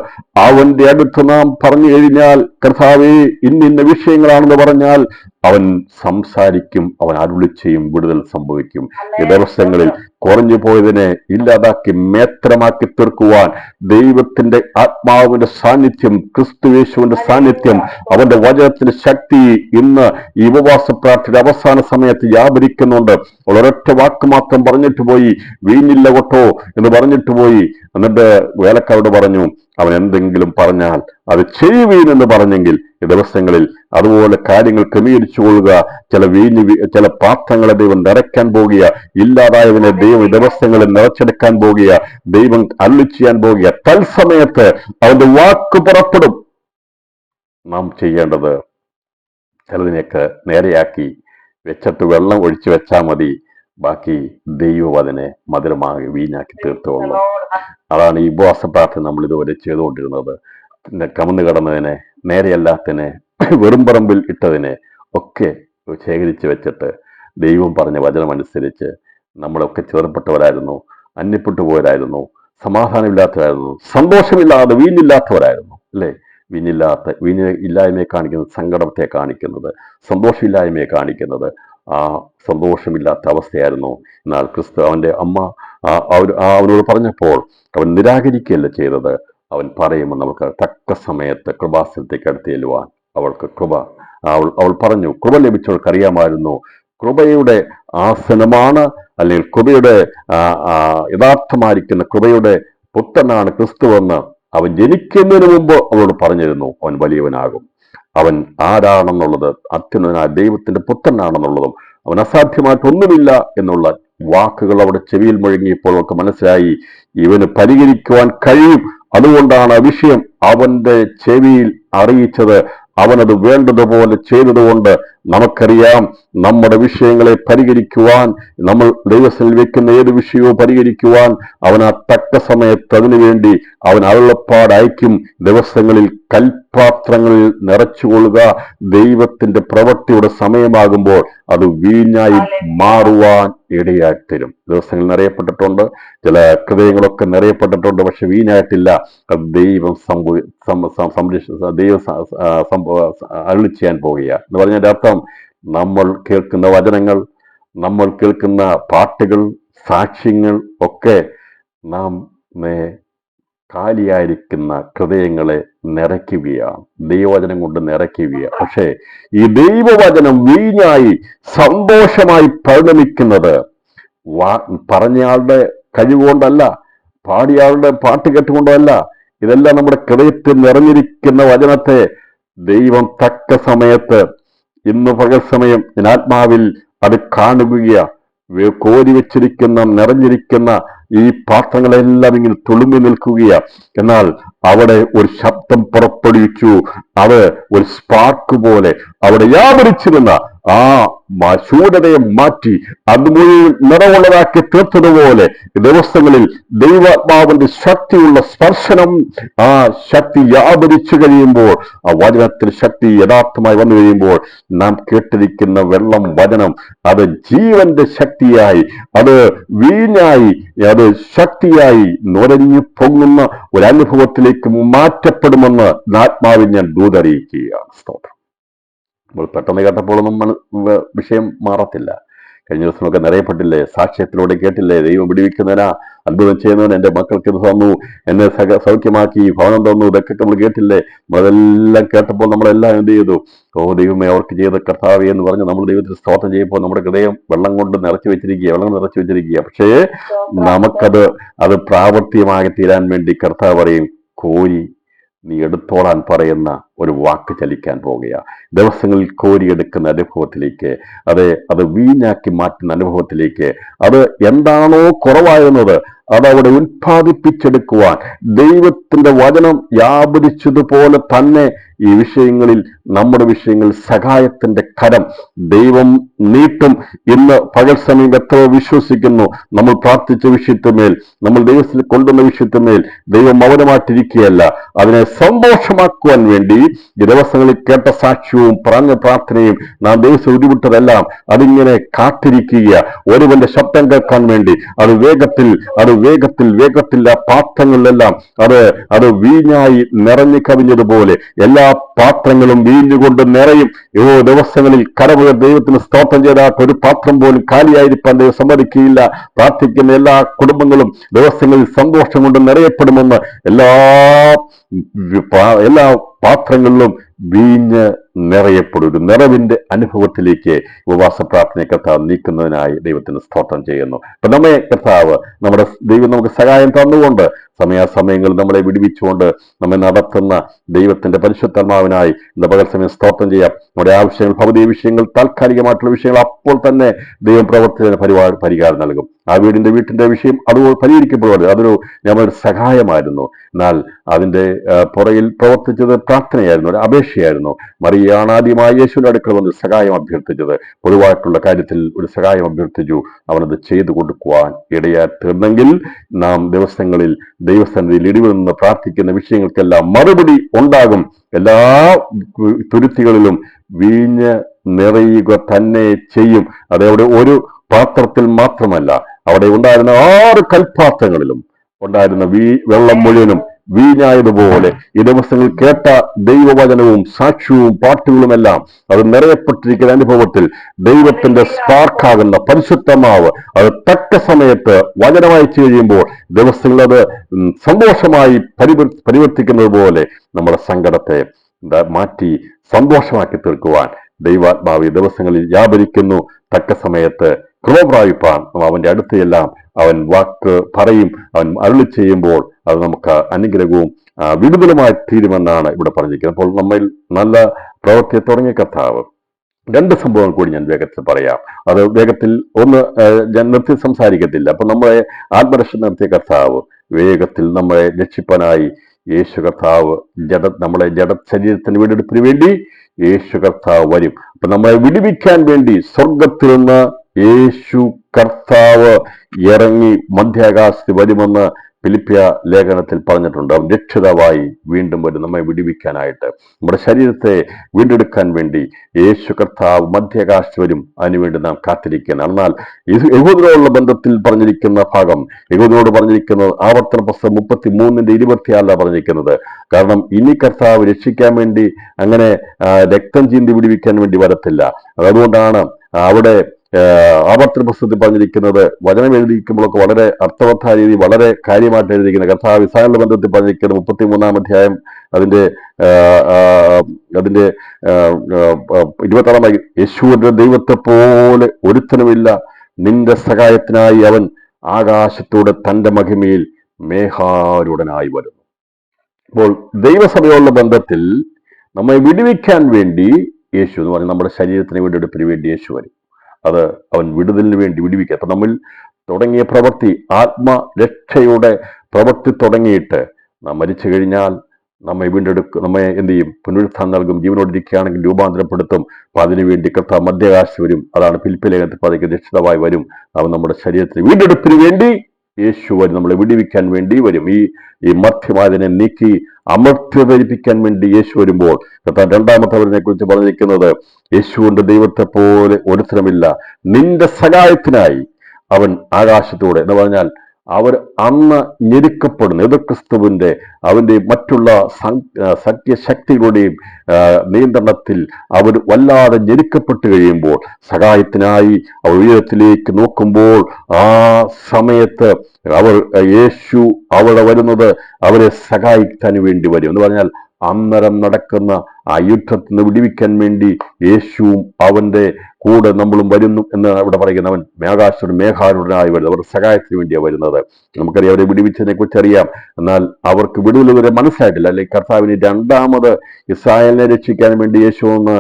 അവന്റെ അടുത്ത് നാം പറഞ്ഞു കഴിഞ്ഞാൽ, കർത്താവേ ഇന്നിന്ന വിഷയങ്ങളാണെന്ന് പറഞ്ഞാൽ അവൻ സംസാരിക്കും, അവൻ അരുളി ചെയ്യും, വിടുതൽ സംഭവിക്കും. ഈ ദിവസങ്ങളിൽ കുറഞ്ഞു പോയതിനെ ഇല്ലാതാക്കി മേത്രമാക്കി തീർക്കുവാൻ ദൈവത്തിന്റെ ആത്മാവിന്റെ സാന്നിധ്യം, ക്രിസ്തുയേശുവിന്റെ സാന്നിധ്യം, അവന്റെ വചനത്തിന്റെ ശക്തി ഇന്ന് ഈ ഉപവാസ പ്രാർത്ഥനയുടെ അവസാന സമയത്ത് വ്യാപരിക്കുന്നുണ്ട്. ഒരൊറ്റ വാക്ക് മാത്രം പറഞ്ഞിട്ട് പോയി, വീഞ്ഞില്ല കൊട്ടോ എന്ന് പറഞ്ഞിട്ട് പോയി. എന്നിട്ട് വേലക്കാരോട് പറഞ്ഞു, അവൻ എന്തെങ്കിലും പറഞ്ഞാൽ അത് ചെയ്യുവീനെന്ന് പറഞ്ഞെങ്കിൽ ഈ ദിവസങ്ങളിൽ അതുപോലെ കാര്യങ്ങൾ ക്രമീകരിച്ചു കൊള്ളുക. ചില പാത്രങ്ങളെ ദൈവം നിറയ്ക്കാൻ പോകുക, ഇല്ലാതായതിനെ ദൈവം ഈ ദിവസങ്ങളിൽ നിറച്ചെടുക്കാൻ പോകുക, ദൈവം അരുളി ചെയ്യാൻ പോകുക. തത്സമയത്ത് അവന്റെ വാക്ക് പുറപ്പെടും. നാം ചെയ്യേണ്ടത് ചിലതിനെയൊക്കെ നേരെയാക്കി വെച്ചിട്ട് വെള്ളം ഒഴിച്ചു വെച്ചാൽ മതി, ബാക്കി ദൈവം അതിനെ മധുരമായി വീഞ്ഞാക്കി തീർത്തുകൊള്ളും. അതാണ് ഈ ഉപവാസ പ്രാർത്ഥന നമ്മൾ ഇതുവരെ ചെയ്തുകൊണ്ടിരുന്നത്. കമന്ന് കിടന്നതിനെ, നേരെയല്ലാത്തതിനെ, വെറും പറമ്പിൽ ഇട്ടതിനെ ഒക്കെ ശേഖരിച്ച് വെച്ചിട്ട് ദൈവം പറഞ്ഞ വചനമനുസരിച്ച് നമ്മളൊക്കെ ചേർപ്പെട്ടവരായിരുന്നു, അന്യപ്പെട്ടു പോയവരായിരുന്നു, സമാധാനമില്ലാത്തവരായിരുന്നു, സന്തോഷമില്ലാതെ വീഞ്ഞില്ലാത്തവരായിരുന്നു. അല്ലേ? വീഞ്ഞ് ഇല്ലായ്മയെ കാണിക്കുന്നത്, സങ്കടത്തെ കാണിക്കുന്നത്, സന്തോഷമില്ലായ്മയെ കാണിക്കുന്നത് ആ സന്തോഷമില്ലാത്ത അവസ്ഥയായിരുന്നു. എന്നാൽ ക്രിസ്തു അവന്റെ അമ്മ അവനോട് പറഞ്ഞപ്പോൾ അവൻ നിരാകരിക്കുകയല്ല ചെയ്തത്. അവൻ പറയുമ്പോൾ നമുക്ക് തക്ക സമയത്ത് കൃപാസനത്തേക്ക് അടുത്ത് ചെല്ലുവാൻ അവൾക്ക് അവൾ പറഞ്ഞു. കൃപ ലഭിച്ചവൾക്ക് അറിയാമായിരുന്നു കൃപയുടെ ആസനമാണ്, അല്ലെങ്കിൽ കൃപയുടെ യഥാർത്ഥമായിരിക്കുന്ന കൃപയുടെ പുത്രനാണ് ക്രിസ്തുവെന്ന് അവൻ ജനിക്കുന്നതിന് മുമ്പ് അവളോട് പറഞ്ഞിരുന്നു. അവൻ വലിയവനാകും, അവൻ ആരാണെന്നുള്ളത്, അത്യുന്നതനായ ദൈവത്തിന്റെ പുത്രനാണെന്നുള്ളതും അവൻ അസാധ്യമായിട്ടൊന്നുമില്ല എന്നുള്ള വാക്കുകൾ അവിടെ ചെവിയിൽ മുഴങ്ങിയപ്പോൾ അവർക്ക് മനസ്സിലായി ഇവന് പരിഹരിക്കുവാൻ കഴിയും. അതുകൊണ്ടാണ് ആ വിഷയം അവന്റെ ചെവിയിൽ അറിയിച്ചത്. അവനത് വേണ്ടതുപോലെ ചെയ്തതുകൊണ്ട് നമുക്കറിയാം, നമ്മുടെ വിഷയങ്ങളെ പരിഹരിക്കുവാൻ, നമ്മൾ ദൈവത്തിൽ വെക്കുന്ന ഏത് വിഷയവും പരിഹരിക്കുവാൻ അവൻ ആ തക്ക സമയത്ത് അതിനുവേണ്ടി അവൻ അരുളപ്പാട് അയക്കും. ദിവസങ്ങളിൽ കൽപാത്രങ്ങളിൽ നിറച്ചുകൊള്ളുക. ദൈവത്തിന്റെ പ്രവൃത്തിയുടെ സമയമാകുമ്പോൾ അത് വീഞ്ഞായി മാറുവാൻ ഇടയായിത്തരും. ദിവസങ്ങൾ നിറയപ്പെട്ടിട്ടുണ്ട്, ചില ഹൃദയങ്ങളൊക്കെ നിറയപ്പെട്ടിട്ടുണ്ട്, പക്ഷെ വീഞ്ഞായിട്ടില്ല. ദൈവം അരുളി ചെയ്യാൻ പോകുക എന്ന് പറഞ്ഞതിന്റെ അർത്ഥം, നമ്മൾ കേൾക്കുന്ന വചനങ്ങൾ, നമ്മൾ കേൾക്കുന്ന പാട്ടുകൾ, സാക്ഷ്യങ്ങൾ ഒക്കെ നാം കാലിയായിരിക്കുന്ന ഹൃദയങ്ങളെ നിറയ്ക്കുകയാണ്, ദൈവവചനം കൊണ്ട് നിറയ്ക്കുകയാണ്. പക്ഷേ ഈ ദൈവവചനം വീഞ്ഞായി സന്തോഷമായി പരിണമിക്കുന്നത് പറഞ്ഞയാളുടെ കഴിവുകൊണ്ടല്ല, പാടിയാളുടെ പാട്ട് കേട്ടുകൊണ്ടല്ല. ഇതെല്ലാം നമ്മുടെ ഹൃദയത്തിൽ നിറഞ്ഞിരിക്കുന്ന വചനത്തെ ദൈവം തക്ക സമയത്ത്, ഇന്ന് പകൽ സമയം ഞാൻ ആത്മാവിൽ അത് കാണുകയാ. കോരി വെച്ചിരിക്കുന്ന, നിറഞ്ഞിരിക്കുന്ന ഈ പാത്രങ്ങളെല്ലാം ഇങ്ങനെ തുളുമ്പി നിൽക്കുകയാണ്. എന്നാൽ അവിടെ ഒരു ശബ്ദം പുറപ്പെടുവിച്ചു. അത് ഒരു സ്പാർക്ക് പോലെ അവിടെ വ്യാപരിച്ചിരുന്ന ആ ശൂന്യതയെ മാറ്റി അത് മുഴുവൻ നിറവുള്ളതാക്കി തീർത്തതുപോലെ ദിവസങ്ങളിൽ ദൈവാത്മാവിന്റെ ശക്തിയുള്ള സ്പർശനം, ആ ശക്തി വ്യാപരിച്ചു കഴിയുമ്പോൾ, ആ വചനത്തിൽ ശക്തി യഥാർത്ഥമായി വന്നു കഴിയുമ്പോൾ, നാം കേട്ടിരിക്കുന്ന വെള്ളം വചനം അത് ജീവന്റെ ശക്തിയായി, അത് വീഞ്ഞായി, അത് ശക്തിയായി നുരഞ്ഞു പൊങ്ങുന്ന ഒരു അനുഭവത്തിലേക്ക് മാറ്റപ്പെടുമെന്ന് ആത്മാവിൽ ഞാൻ ദൂതറിയിക്കുകയാണ്. സ്തോത്രം. നമ്മൾ പെട്ടെന്ന് കേട്ടപ്പോഴൊന്നും വിഷയം മാറത്തില്ല. കഴിഞ്ഞ ദിവസമൊക്കെ നിറയപ്പെട്ടില്ലേ? സാക്ഷ്യത്തിലൂടെ കേട്ടില്ലേ? ദൈവം വിടുവിക്കുന്നതിനാ, അത്ഭുതം ചെയ്യുന്നവൻ എൻ്റെ മക്കൾക്ക് ഇത് തന്നു, എന്നെ സൗഖ്യമാക്കി, ഭവനം തന്നു, ഇതൊക്കെ നമ്മൾ കേട്ടില്ലേ? അതെല്ലാം കേട്ടപ്പോൾ നമ്മളെല്ലാം എന്ത് ചെയ്തു? ഓ ദൈവമേ, അവർക്ക് ചെയ്ത കർത്താവേ എന്ന് പറഞ്ഞ് നമ്മൾ ദൈവത്തിന് സ്തോത്രം ചെയ്യുമ്പോൾ നമ്മുടെ ഹൃദയം വെള്ളം കൊണ്ട് നിറച്ചു വെച്ചിരിക്കുക. പക്ഷേ അത് പ്രാവർത്തികമായി തീരാൻ വേണ്ടി കർത്താവ് പറയും, കോരി നീ എടുത്തോളാൻ പറയുന്ന ഒരു വാക്ക് ചലിക്കാൻ പോവുകയാണ്. ദിവസങ്ങളിൽ കോരിയെടുക്കുന്ന അനുഭവത്തിലേക്ക്, അത് വീഞ്ഞാക്കി മാറ്റുന്ന അനുഭവത്തിലേക്ക്, അത് എന്താണോ കുറവായിരുന്നത് അതവിടെ ഉത്പാദിപ്പിച്ചെടുക്കുവാൻ ദൈവത്തിന്റെ വചനം വ്യാപരിച്ചതുപോലെ തന്നെ ഈ വിഷയങ്ങളിൽ, നമ്മുടെ വിഷയങ്ങളിൽ സഹായത്തിന്റെ കരം ദൈവം നീട്ടും. ഇന്ന് പകൽ സമയം എത്ര വിശ്വസിക്കുന്നു, നമ്മൾ പ്രാർത്ഥിച്ച വിഷയത്തിന്മേൽ, നമ്മൾ ദൈവത്തിൽ കൊണ്ടുവന്ന വിഷയത്തിന്മേൽ ദൈവം മൗനമായിട്ടിരിക്കുകയല്ല. അതിനെ സന്തോഷമാക്കുവാൻ വേണ്ടി ഈ ദിവസങ്ങളിൽ കേട്ട സാക്ഷ്യവും പറഞ്ഞ പ്രാർത്ഥനയും നാം ദൈവത്തെ ഉരുവിട്ടതെല്ലാം അതിങ്ങനെ കാത്തിരിക്കുക. ഒരുവന്റെ ശബ്ദം കേൾക്കാൻ വേണ്ടി അത് വേഗത്തിൽ ആ പാത്രങ്ങളിലെല്ലാം അത് വീഞ്ഞായി നിറഞ്ഞു കവിഞ്ഞതുപോലെ എല്ലാ പാത്രങ്ങളും വീഞ്ഞുകൊണ്ട് നിറയും. ദിവസങ്ങളിൽ കരമുള്ള ദൈവത്തിന് സ്തോത്രം ചെയ്താൽ ഒരു പാത്രം പോലും കാലിയായിരിക്കാൻ ദൈവം സമ്മതിക്കുകയില്ല. പ്രാർത്ഥിക്കുന്ന എല്ലാ കുടുംബങ്ങളും ദിവസങ്ങളിൽ സന്തോഷം കൊണ്ട് നിറയപ്പെടുമെന്ന് എല്ലാ പാത്രങ്ങളിലും വീഞ്ഞ് നിറയപ്പെടും. ഒരു നിറവിന്റെ അനുഭവത്തിലേക്ക് ഉപവാസ പ്രാർത്ഥന കർത്താവ് നീക്കുന്നതിനായി ദൈവത്തിന് സ്തോത്രം ചെയ്യുന്നു. അപ്പൊ നമ്മെ കർത്താവ്, നമ്മുടെ ദൈവം നമുക്ക് സഹായം തന്നുകൊണ്ട് സമയാസമയങ്ങളിൽ നമ്മളെ വിടുവിച്ചുകൊണ്ട് നമ്മെ നടത്തുന്ന ദൈവത്തിന്റെ പരിശുദ്ധാത്മാവിനായി ഇന്ന് പകൽ സമയം സ്തോത്രം ചെയ്യാം. നമ്മുടെ ആവശ്യങ്ങൾ, ഭൗതിക വിഷയങ്ങൾ, താൽക്കാലികമായിട്ടുള്ള വിഷയങ്ങൾ അപ്പോൾ തന്നെ ദൈവം പ്രവർത്തിച്ചതിന് പരിഹാരം നൽകും. ആ വീടിന്റെ വിഷയം അതുപോലെ പരിഹരിക്കപ്പെടുന്നത് അതൊരു ഞമ്മളുടെ സഹായമായിരുന്നു. എന്നാൽ അതിന്റെ പുറകിൽ പ്രവർത്തിച്ചത് പ്രാർത്ഥനയായിരുന്നു, ഒരു അപേക്ഷയായിരുന്നു. മറിയാണ് ആദ്യമായി യേശുവിന്റെ അടുക്കൽ വന്ന് സഹായം അഭ്യർത്ഥിച്ചത്. പൊതുവായിട്ടുള്ള കാര്യത്തിൽ ഒരു സഹായം അഭ്യർത്ഥിച്ചു. അവനത് ചെയ്തു കൊടുക്കുവാൻ ഇടയായി തീർന്നെങ്കിൽ നാം ദിവസങ്ങളിൽ ദൈവസന്നിധിയിൽ ഇടിവിൽ നിന്ന് പ്രാർത്ഥിക്കുന്ന വിഷയങ്ങൾക്കെല്ലാം മറുപടി ഉണ്ടാകും. എല്ലാ തുരുത്തികളിലും വീഞ്ഞ് നിറയുക തന്നെ ചെയ്യും. അതവിടെ ഒരു പാത്രത്തിൽ മാത്രമല്ല, അവിടെ ഉണ്ടായിരുന്ന 6 കൽപ്പാത്രങ്ങളിലും ഉണ്ടായിരുന്ന വെള്ളം മുഴുവനും വീഞ്ഞായതുപോലെ ഈ ദിവസങ്ങൾ കേട്ട ദൈവവചനവും സാക്ഷ്യവും പാട്ടുകളുമെല്ലാം അത് നിറയപ്പെട്ടിരിക്കുന്ന അനുഭവത്തിൽ ദൈവത്തിന്റെ സ്പാർക്കാകുന്ന പരിശുദ്ധമാവ് അത് തക്ക സമയത്ത് വചനമായി കഴിയുമ്പോൾ ദിവസങ്ങൾ അത് സന്തോഷമായി പരിവർത്തിക്കുന്നത് പോലെ നമ്മുടെ സങ്കടത്തെ മാറ്റി സന്തോഷമാക്കി തീർക്കുവാൻ ദൈവാത്മാവ് ഈ ദിവസങ്ങളിൽ വ്യാപരിക്കുന്നു. തക്ക സമയത്ത് കൃപ പ്രാപിപ്പാൻ അവന്റെ അടുത്തെല്ലാം അവൻ വാക്ക് പറയും. അവൻ അരുളി ചെയ്യുമ്പോൾ അത് നമുക്ക് അനുഗ്രഹവും വിടുതലുമായി തീരുമെന്നാണ് ഇവിടെ പറഞ്ഞിരിക്കുന്നത്. അപ്പോൾ നമ്മൾ നല്ല പ്രവൃത്തിയെ തുടങ്ങിയ കർത്താവ് 2 സംഭവങ്ങൾ കൂടി ഞാൻ വേഗത്തിൽ പറയാം. അത് വേഗത്തിൽ ഞാൻ നിർത്തി സംസാരിക്കത്തില്ല. അപ്പൊ നമ്മളെ ആത്മരക്ഷ നടത്തിയ കർത്താവ് വേഗത്തിൽ നമ്മളെ രക്ഷിപ്പാനായി യേശു കർത്താവ് നമ്മളെ ശരീരത്തിന് വീണ്ടെടുപ്പിന് വേണ്ടി യേശു കർത്താവ് വരും. അപ്പൊ നമ്മളെ വിടുവിക്കാൻ വേണ്ടി സ്വർഗത്തിൽ നിന്ന് യേശു കർത്താവ് ഇറങ്ങി മധ്യാകാശത്ത് വരുമെന്ന് ഫിലിപ്പിയ ലേഖനത്തിൽ പറഞ്ഞിട്ടുണ്ട്. അവൻ രക്ഷിതാവായി വീണ്ടും വരും നമ്മെ വിടുവിക്കാനായിട്ട്. നമ്മുടെ ശരീരത്തെ വീണ്ടെടുക്കാൻ വേണ്ടി യേശു കർത്താവ് മധ്യാകാശത്ത് വരും. അതിനുവേണ്ടി നാം കാത്തിരിക്കുകയാണ്. എന്നാൽ യഹൂദരോടുള്ള ബന്ധത്തിൽ പറഞ്ഞിരിക്കുന്ന ഭാഗം, യഹൂദരോട് പറഞ്ഞിരിക്കുന്നത് ആവർത്തന പുസ്തകം 33:26 പറഞ്ഞിരിക്കുന്നത്. കാരണം ഇനി കർത്താവ് രക്ഷിക്കാൻ വേണ്ടി അങ്ങനെ രക്തം ചീന്തി വിടുവിക്കാൻ വേണ്ടി വരത്തില്ല. അതുകൊണ്ടാണ് അവിടെ ആവർത്തന പുസ്തകത്തിൽ പറഞ്ഞിരിക്കുന്നത്, വചനം എഴുതിയിരിക്കുമ്പോഴൊക്കെ വളരെ അർത്ഥവത്തായ രീതി വളരെ കാര്യമായിട്ട് എഴുതിയിരിക്കുന്നത്. കർത്താവ് ഇസ്രായേലിന്റെ ബന്ധത്തിൽ പറഞ്ഞിരിക്കുന്നത് 33-ാം അധ്യായം അതിന്റെ 26 യേശുവിന്റെ ദൈവത്തെ പോലെ ഒരുത്തനുമില്ല, നിന്റെ സഹായത്തിനായി അവൻ ആകാശത്തൂടെ തന്റെ മഹിമയിൽ മേഘാരൂഢനായി വരുന്നു. അപ്പോൾ ദൈവസഭയോടുള്ള ബന്ധത്തിൽ നമ്മെ വിടുവിക്കാൻ വേണ്ടി യേശു എന്ന് പറഞ്ഞാൽ നമ്മുടെ ശരീരത്തിന് വീണ്ടെടുപ്പിന് വേണ്ടി യേശു വരും. അത് അവൻ വിടുതലിന് വേണ്ടി വിടുവിക്കുക. അപ്പൊ നമ്മൾ തുടങ്ങിയ പ്രവൃത്തി, ആത്മരക്ഷയുടെ പ്രവൃത്തി തുടങ്ങിയിട്ട് നാം മരിച്ചു കഴിഞ്ഞാൽ നമ്മെ വീണ്ടെടുക്കും, നമ്മെ എന്ത് ചെയ്യും? പുനരുത്ഥാനം നൽകും. ജീവനോടിരിക്കുകയാണെങ്കിൽ രൂപാന്തരപ്പെടുത്തും. അപ്പൊ അതിനുവേണ്ടി കർത്താവ് മധ്യാകാശം വരും. അതാണ് ഫിലിപ്പിയ ലേഖനത്തിൽ പറയുന്നത്, രക്ഷിതാവായി വരും. അവൻ നമ്മുടെ ശരീരത്തിന് വീണ്ടെടുപ്പിന് വേണ്ടി യേശു വരും, നമ്മളെ വിടുവിക്കാൻ വേണ്ടി വരും. ഈ മർത്യമായതിനെ നീക്കി അമർത്തി ധരിപ്പിക്കാൻ വേണ്ടി യേശു വരുമ്പോൾ കർത്താവ് 2ാമത്തെ അവരിനെ കുറിച്ച് പറഞ്ഞിരിക്കുന്നത്, യേശുവിന്റെ ദൈവത്തെ പോലെ ഒരുത്തരമില്ല, നിന്റെ സഹായത്തിനായി അവൻ ആകാശത്തൂടെ എന്ന് പറഞ്ഞാൽ അവർ അന്ന് ഞെരുക്കപ്പെടുന്നു. എതിർക്രിസ്തുവിന്റെ അവന്റെ മറ്റുള്ള സഖ്യശക്തികളുടെയും നിയന്ത്രണത്തിൽ അവർ വല്ലാതെ ഞെരുക്കപ്പെട്ട് കഴിയുമ്പോൾ സഹായത്തിനായി അവർ ഉയരത്തിലേക്ക് നോക്കുമ്പോൾ ആ സമയത്ത് യേശു അവിടെ വരുന്നത് അവരെ സഹായിക്കാൻ വേണ്ടി വരും എന്ന് പറഞ്ഞാൽ അന്നേരം നടക്കുന്ന ആ യുദ്ധത്തിൽ നിന്ന് വിടിവിക്കാൻ വേണ്ടി യേശുവും അവന്റെ കൂടെ നമ്മളും വരുന്നു എന്ന് അവിടെ പറയുന്നത്. അവൻ മേഘാരൂഢനായി വരുന്നത് അവരുടെ സഹായത്തിന് വേണ്ടിയാണ് വരുന്നത്. നമുക്കറിയാം അവരെ വിടിവിച്ചതിനെ കുറിച്ച് അറിയാം. എന്നാൽ അവർക്ക് വിടുതൽ വരെ മനസ്സിലായിട്ടില്ല. അല്ലെങ്കിൽ കർത്താവിന് രണ്ടാമത് ഇസ്രായേലിനെ രക്ഷിക്കാൻ വേണ്ടി യേശു ഒന്ന്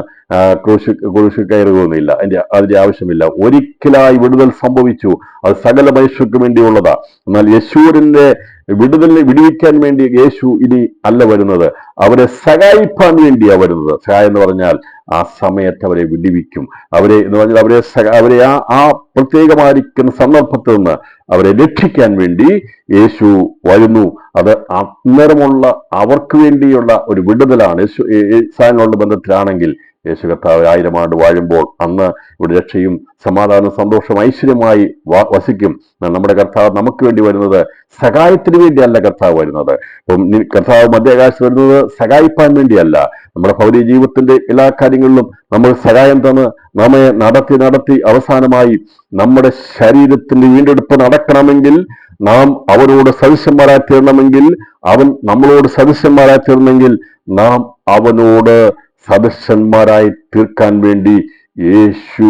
ക്രൂശിൽ കയറുകയൊന്നുമില്ല. അതിന്റെ ആവശ്യമില്ല. ഒരിക്കലായി വിടുതൽ സംഭവിച്ചു. അത് സകല മനുഷ്യർക്കും വേണ്ടിയുള്ളതാ. എന്നാൽ യേശുവിന്റെ വിടുതലിനെ വിടുവിക്കാൻ വേണ്ടി യേശു ഇനി അല്ല വരുന്നത്, അവരെ സഹായിപ്പാൻ വേണ്ടിയാ വരുന്നത്. സഹായം എന്ന് പറഞ്ഞാൽ ആ സമയത്ത് അവരെ വിടുവിക്കും. അവരെ എന്ന് പറഞ്ഞാൽ അവരെ ആ പ്രത്യേകമായിരിക്കുന്ന സന്ദർഭത്തിൽ നിന്ന് അവരെ രക്ഷിക്കാൻ വേണ്ടി യേശു വരുന്നു. അത് അന്നേരമുള്ള അവർക്ക് വേണ്ടിയുള്ള ഒരു വിടുതലാണ്. യേശുവിനുള്ള ബന്ധത്തിലാണെങ്കിൽ യേശു കർത്താവ് 1000 ആണ്ട് വാഴുമ്പോൾ അന്ന് ഇവിടെ രക്ഷയും സമാധാനവും സന്തോഷം ഐശ്വര്യമായി വസിക്കും. നമ്മുടെ കർത്താവ് നമുക്ക് വേണ്ടി വരുന്നത് സഹായത്തിന് വേണ്ടിയല്ല കർത്താവ് വരുന്നത്. അപ്പം കർത്താവ് മധ്യാകാശത്ത് വരുന്നത് സഹായിപ്പാൻ വേണ്ടിയല്ല. നമ്മുടെ ഭൗതിക ജീവിതത്തിന്റെ എല്ലാ കാര്യങ്ങളിലും നമ്മൾ സഹായം തന്ന് നമ്മെ നടത്തി അവസാനമായി നമ്മുടെ ശരീരത്തിന്റെ വീണ്ടെടുപ്പ് നടക്കണമെങ്കിൽ നാം അവരോട് സദൃശന്മാരായി തീർണമെങ്കിൽ അവൻ നമ്മളോട് സദൃശന്മാരായി തീർന്നെങ്കിൽ നാം അവനോട് സദൃശന്മാരായി തീർക്കാൻ വേണ്ടി യേശു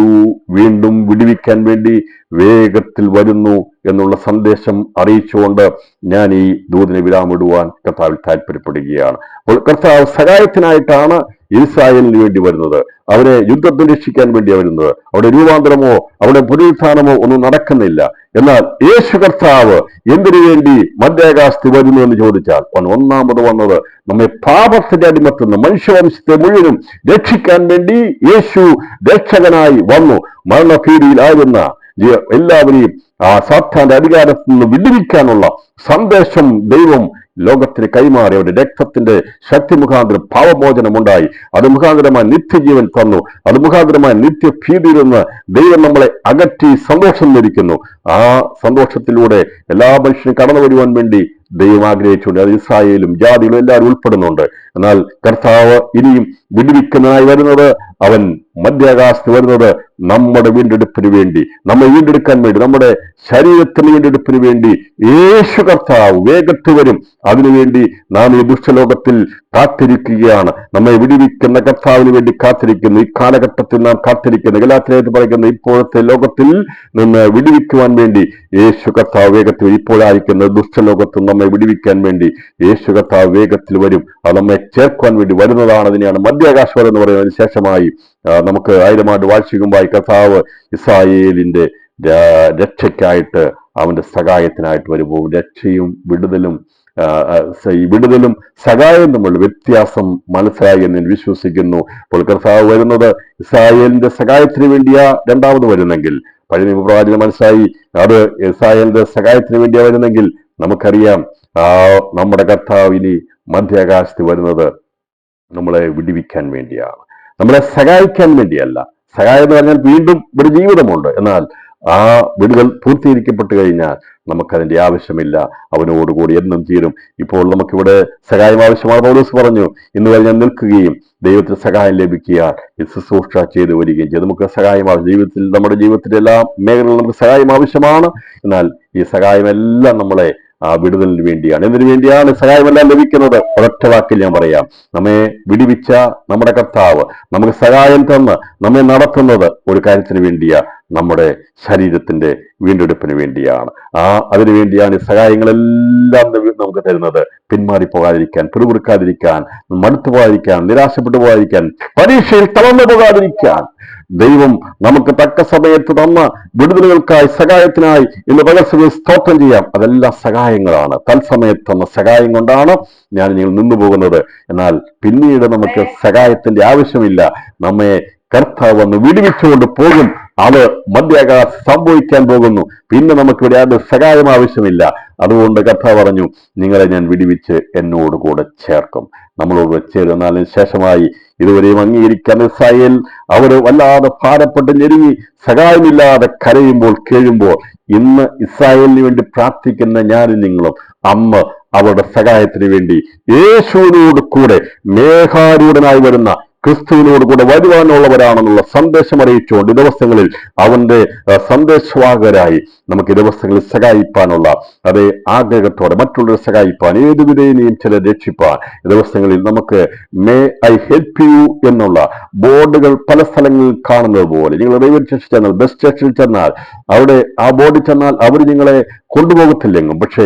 വീണ്ടും വിടുവിക്കാൻ വേണ്ടി വേഗത്തിൽ വരുന്നു എന്നുള്ള സന്ദേശം അറിയിച്ചുകൊണ്ട് ഞാൻ ഈ ദൂതനെ വിരാമിടുവാൻ കർത്താവിൽ താല്പര്യപ്പെടുകയാണ്. അപ്പോൾ കർത്താവ് സഹായത്തിനായിട്ടാണ് ഇസ്രായേലിന് വേണ്ടി വരുന്നത്. അവരെ യുദ്ധത്തിൽ രക്ഷിക്കാൻ വേണ്ടിയാണ് വരുന്നത്. അവിടെ രൂപാന്തരമോ അവിടെ പുനരുത്ഥാനമോ ഒന്നും നടക്കുന്നില്ല. എന്നാൽ യേശു കർത്താവ് എന്തിനു വേണ്ടി മധ്യാകാശത്ത് വരുന്നു എന്ന് ചോദിച്ചാൽ ഒന്നാമത് വന്നത് നമ്മെ പാപത്തിന്റെ അടിമത്തിൽ നിന്ന് മനുഷ്യവംശത്തെ മുഴുവനും രക്ഷിക്കാൻ വേണ്ടി യേശു രക്ഷകനായി വന്നു. മരണഭീതിയിലായിരുന്ന എല്ലാവരെയും ആ സാത്താന്റെ അധികാരത്തിൽ നിന്ന് വിടുവിക്കാനുള്ള സന്ദേശം ദൈവം ലോകത്തിന് കൈമാറി. അവരുടെ രക്തത്തിന്റെ ശക്തി മുഖാന്തരം പാപമോചനമുണ്ടായി. അത് മുഖാന്തരമായി നിത്യജീവൻ തന്നു. അത് മുഖാന്തരമായി നിത്യഭീതിയിൽ നിന്ന് ദൈവം നമ്മളെ അകറ്റി സന്തോഷം ലഭിക്കുന്നു. ആ സന്തോഷത്തിലൂടെ എല്ലാ മനുഷ്യനും കടന്നു വരുവാൻ വേണ്ടി ദൈവം ആഗ്രഹിച്ചുകൊണ്ട് അത് ഇസ്രായേലും ജാതികളും എല്ലാവരും ഉൾപ്പെടുന്നുണ്ട്. എന്നാൽ കർത്താവ് ഇനിയും വിടുവിക്കുന്നതായി വരുന്നത്, അവൻ മധ്യാകാശത്ത് വരുന്നത് നമ്മുടെ വീണ്ടെടുപ്പിന് വേണ്ടി, നമ്മെ വീണ്ടെടുക്കാൻ വേണ്ടി, നമ്മുടെ ശരീരത്തിന് വീണ്ടെടുപ്പിന് വേണ്ടി യേശു കർത്താവ് വേഗത്തിൽ വരും. അതിനുവേണ്ടി നാം ഈ ദുഷ്ടലോകത്തിൽ കാത്തിരിക്കുകയാണ്. നമ്മെ വിടുവിക്കുന്ന കർത്താവിന് വേണ്ടി കാത്തിരിക്കുന്നു. ഈ കാലഘട്ടത്തിൽ നാം കാത്തിരിക്കുന്നു. ഗലാത്യലേഖനത്തിൽ പറയുന്ന ഇപ്പോഴത്തെ ലോകത്തിൽ നിന്ന് വിടുവിക്കുവാൻ വേണ്ടി യേശു കർത്താവ് വേഗത്തിൽ വരും. ഇപ്പോഴായിരിക്കുന്ന ദുഷ്ടലോകത്തിൽ നമ്മെ വിടുവിക്കാൻ വേണ്ടി യേശു കർത്താവ് വേഗത്തിൽ വരും. അത് നമ്മെ ചേർക്കുവാൻ വേണ്ടി വരുന്നതാണ്. അതിനെയാണ് മധ്യാകാശം എന്ന് പറയുന്നതിന് ശേഷമായി നമുക്ക് 1000 ആണ്ട് വാഴ്ചയ്ക്കുമ്പായി കർത്താവ് ഇസ്രായേലിന്റെ രക്ഷയ്ക്കായിട്ട് അവന്റെ സഹായത്തിനായിട്ട് വരുമ്പോൾ രക്ഷയും വിടുതലും സഹായം തമ്മിലുള്ള വ്യത്യാസം മനസ്സിലായി എന്ന് വിശ്വസിക്കുന്നു. അപ്പോൾ കർത്താവ് വരുന്നത് ഇസ്രായേലിന്റെ സഹായത്തിന് വേണ്ടിയാ രണ്ടാമത് വരുന്നെങ്കിൽ, പഴയ നിയമപ്രവാചകൻ മനസ്സിലായി അത് ഇസ്രായേലിന്റെ സഹായത്തിന് വേണ്ടിയാ വരുന്നെങ്കിൽ, നമുക്കറിയാം നമ്മുടെ കർത്താവ് ഇനി മധ്യാകാശത്ത് വരുന്നത് നമ്മളെ വിടുവിക്കാൻ വേണ്ടിയാണ്, നമ്മളെ സഹായിക്കാൻ വേണ്ടിയല്ല. സഹായം എന്ന് പറഞ്ഞാൽ വീണ്ടും ഒരു ജീവിതമുണ്ട്. എന്നാൽ ആ വിടുതൽ പൂർത്തീകരിക്കപ്പെട്ടു കഴിഞ്ഞാൽ നമുക്കതിന്റെ ആവശ്യമില്ല. അവനോടുകൂടി എന്നും തീരും. ഇപ്പോൾ നമുക്കിവിടെ സഹായം ആവശ്യമാണ്. പൗലോസ് പറഞ്ഞു, ഇന്ന് വരെ ഞാൻ നിൽക്കുകയും ദൈവത്തിന് സഹായം ലഭിക്കുക ശുശ്രൂഷ ചെയ്തു വരികയും ചെയ്തു. നമുക്ക് സഹായം ജീവിതത്തിൽ, നമ്മുടെ ജീവിതത്തിലെ എല്ലാ മേഖലകളിലും നമുക്ക് സഹായം ആവശ്യമാണ്. എന്നാൽ ഈ സഹായമെല്ലാം നമ്മളെ വിടുതലിന് വേണ്ടിയാണ്. എന്തിനു വേണ്ടിയാണ് സഹായമെല്ലാം ലഭിക്കുന്നത്? ഒരൊറ്റ വാക്കിൽ ഞാൻ പറയാം, നമ്മെ വിടുവിച്ച നമ്മുടെ കർത്താവ് നമുക്ക് സഹായം തന്ന് നമ്മെ നടത്തുന്നത് ഒരു കാര്യത്തിന് വേണ്ടിയാ, നമ്മുടെ ശരീരത്തിന്റെ വീണ്ടെടുപ്പിന് വേണ്ടിയാണ്. അതിനു വേണ്ടിയാണ് ഈ സഹായങ്ങളെല്ലാം നമുക്ക് തരുന്നത്. പിന്മാറിപ്പോകാതിരിക്കാൻ, പിറുപിറുക്കാതിരിക്കാൻ, മടുത്തു പോകാതിരിക്കാൻ, നിരാശപ്പെട്ടു പോകാതിരിക്കാൻ, പരീക്ഷയിൽ തളർന്നു പോകാതിരിക്കാൻ ദൈവം നമുക്ക് തക്ക സമയത്ത് തന്ന വിടുതലുകൾക്കായി, സഹായത്തിനായി ഇന്ന് പകൽ സ്തോത്രം ചെയ്യാം. അതെല്ലാം സഹായങ്ങളാണ്. തത്സമയത്ത് തന്ന സഹായം കൊണ്ടാണ് ഞാൻ നിങ്ങൾ നിന്നു പോകുന്നത്. എന്നാൽ പിന്നീട് നമുക്ക് സഹായത്തിന്റെ ആവശ്യമില്ല. നമ്മെ കർത്താവ് വന്ന് വിടുവിച്ചുകൊണ്ട് പോകും. അത് മധ്യാകാശം സംഭവിക്കാൻ പോകുന്നു. പിന്നെ നമുക്ക് ഇവിടെ ആരുടെ സഹായം ആവശ്യമില്ല. അതുകൊണ്ട് കർത്താവ് പറഞ്ഞു, നിങ്ങളെ ഞാൻ വിടുവിച്ച് എന്നോട് കൂടെ ചേർക്കും. നമ്മളോട് ചേരുന്നതിന് ശേഷമായി ഇതുവരെയും അംഗീകരിക്കാൻ ഇസ്രായേൽ അവർ വല്ലാതെ ഭാരപ്പെട്ട് ഞെരുങ്ങി സഹായമില്ലാതെ കരയുമ്പോൾ കേഴുമ്പോൾ ഇന്ന് ഇസ്രായേലിന് വേണ്ടി പ്രാർത്ഥിക്കുന്ന ഞാനും നിങ്ങളും അമ്മ അവരുടെ സഹായത്തിന് വേണ്ടി യേശുവിനോട് കൂടെ മേഘാരൂഢനായി വരുന്ന ക്രിസ്തുവിനോട് കൂടെ വരുവാനുള്ളവരാണെന്നുള്ള സന്ദേശം അറിയിച്ചുകൊണ്ട് ഈ ദിവസങ്ങളിൽ അവന്റെ സന്ദേശവാഹകരായി നമുക്ക് ഈ ദിവസങ്ങളിൽ സഹായിപ്പാനുള്ള അതേ ആഗ്രഹത്തോടെ മറ്റുള്ളവരെ സഹായിപ്പാൻ ഏതുവിധേനയും ചില രക്ഷിപ്പാൻ ഈ ദിവസങ്ങളിൽ നമുക്ക് മേ ഐ ഹെൽപ്പ് യു എന്നുള്ള ബോർഡുകൾ പല സ്ഥലങ്ങളിൽ കാണുന്നത് പോലെ നിങ്ങൾ റെയിൽവേ സ്റ്റേഷൻ ചെന്നാൽ ബസ് സ്റ്റേഷനിൽ ചെന്നാൽ അവിടെ ആ ബോർഡിൽ ചെന്നാൽ അവർ നിങ്ങളെ കൊണ്ടുപോകത്തില്ലെങ്കും പക്ഷേ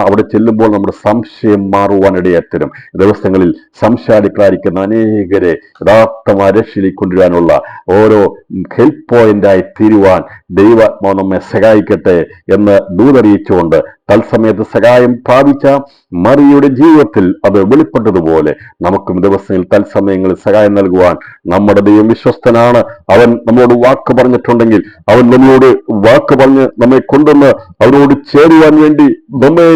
അവിടെ ചെല്ലുമ്പോൾ നമ്മുടെ സംശയം മാറുവാനിടയാത്തരും ദിവസങ്ങളിൽ സംശയാടിക്കളായിരിക്കുന്ന അനേകരെ യഥാർത്ഥമായ രക്ഷയിലേക്ക് കൊണ്ടുവരാനുള്ള ഓരോ ഹെൽപ്പ് പോയിന്റായി തീരുവാൻ ദൈവാത്മാവ് നമ്മെ സഹായിക്കട്ടെ എന്ന് ദൂതറിയിച്ചുകൊണ്ട് തത്സമയത്ത് സഹായം പ്രാപിച്ച മറിയുടെ ജീവിതത്തിൽ അത് വെളിപ്പെട്ടതുപോലെ നമുക്കും ദിവസങ്ങളിൽ തത്സമയങ്ങളിൽ സഹായം നൽകുവാൻ നമ്മുടെ ദൈവം വിശ്വസ്തനാണ്. അവൻ നമ്മളോട് വാക്ക് പറഞ്ഞിട്ടുണ്ടെങ്കിൽ അവൻ നമ്മളോട് വാക്ക് പറഞ്ഞ് നമ്മെ കൊണ്ടുവന്ന് അവരോട് ചേരുവാൻ വേണ്ടി നമ്മെ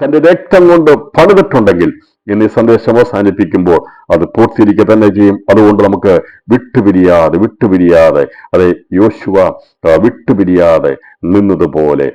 തന്റെ രക്തം കൊണ്ട് പണിതിട്ടുണ്ടെങ്കിൽ എന്നീ സന്ദേശം അവസാനിപ്പിക്കുമ്പോൾ അത് പൂർത്തീകരിക്കുക തന്നെ ചെയ്യും. അതുകൊണ്ട് നമുക്ക് വിട്ടുപിരിയാതെ അതെ യോശുവ വിട്ടുപിരിയാതെ നിന്നതുപോലെ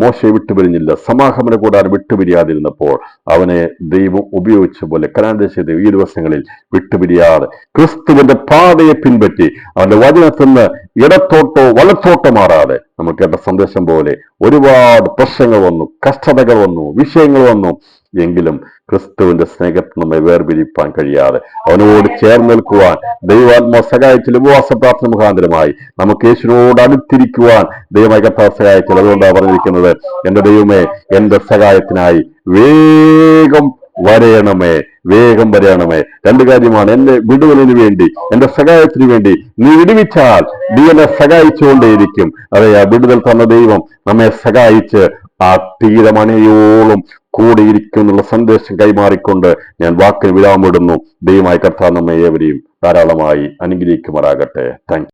മോശെ വിട്ടുപിരിഞ്ഞില്ല. സമാഗമന കൂടാതെ വിട്ടുപിരിയാതിരുന്നപ്പോൾ അവനെ ദൈവം ഉപയോഗിച്ച പോലെ കനാൻ ദേശത്തെ ഈ ദിവസങ്ങളിൽ വിട്ടുപിരിയാതെ ക്രിസ്തുവിന്റെ പാതയെ പിൻപറ്റി അവന്റെ വചനത്തിൽ നിന്ന് ഇടത്തോട്ടോ വലത്തോട്ടോ മാറാതെ നമുക്ക് കേട്ട സന്ദേശം പോലെ ഒരുപാട് പ്രശ്നങ്ങൾ വന്നു, കഷ്ടതകൾ വന്നു, വിഷയങ്ങൾ വന്നു. എങ്കിലും ക്രിസ്തുവിന്റെ സ്നേഹത്തിൽ നമ്മെ വേർപിരിപ്പാൻ കഴിയാതെ അവനോട് ചേർന്ന് നിൽക്കുവാൻ ദൈവാത്മാവ് സഹായിച്ചിൽ ഉപവാസ പ്രാർത്ഥന മുഖാന്തരമായി നമുക്ക് യേശുവിനോട് അടുത്തിരിക്കുവാൻ ദൈവമായി കർത്താവ് സഹായിച്ചത്. അതുകൊണ്ടാണ് പറഞ്ഞിരിക്കുന്നത്, എന്റെ ദൈവമേ എന്റെ സഹായത്തിനായി വേഗം വരയണമേ. രണ്ട് കാര്യമാണ്. എന്റെ വിടുതലിന് വേണ്ടി, എന്റെ സഹായത്തിന് വേണ്ടി നീ വിടുവിച്ചാൽ നീ എന്നെ സഹായിച്ചുകൊണ്ടേയിരിക്കും. അതെ, ആ വിടുതൽ തന്ന ദൈവം നമ്മെ സഹായിച്ച് ആ തീരമണയോളം കൂടിയിരിക്കും എന്നുള്ള സന്ദേശം കൈമാറിക്കൊണ്ട് ഞാൻ വാക്കിന് വിരാമിടുന്നു. ദൈവമായി കർത്താവ് നമ്മെ ഏവരെയും ധാരാളമായി അനുഗ്രഹിക്കുമാറാകട്ടെ. താങ്ക്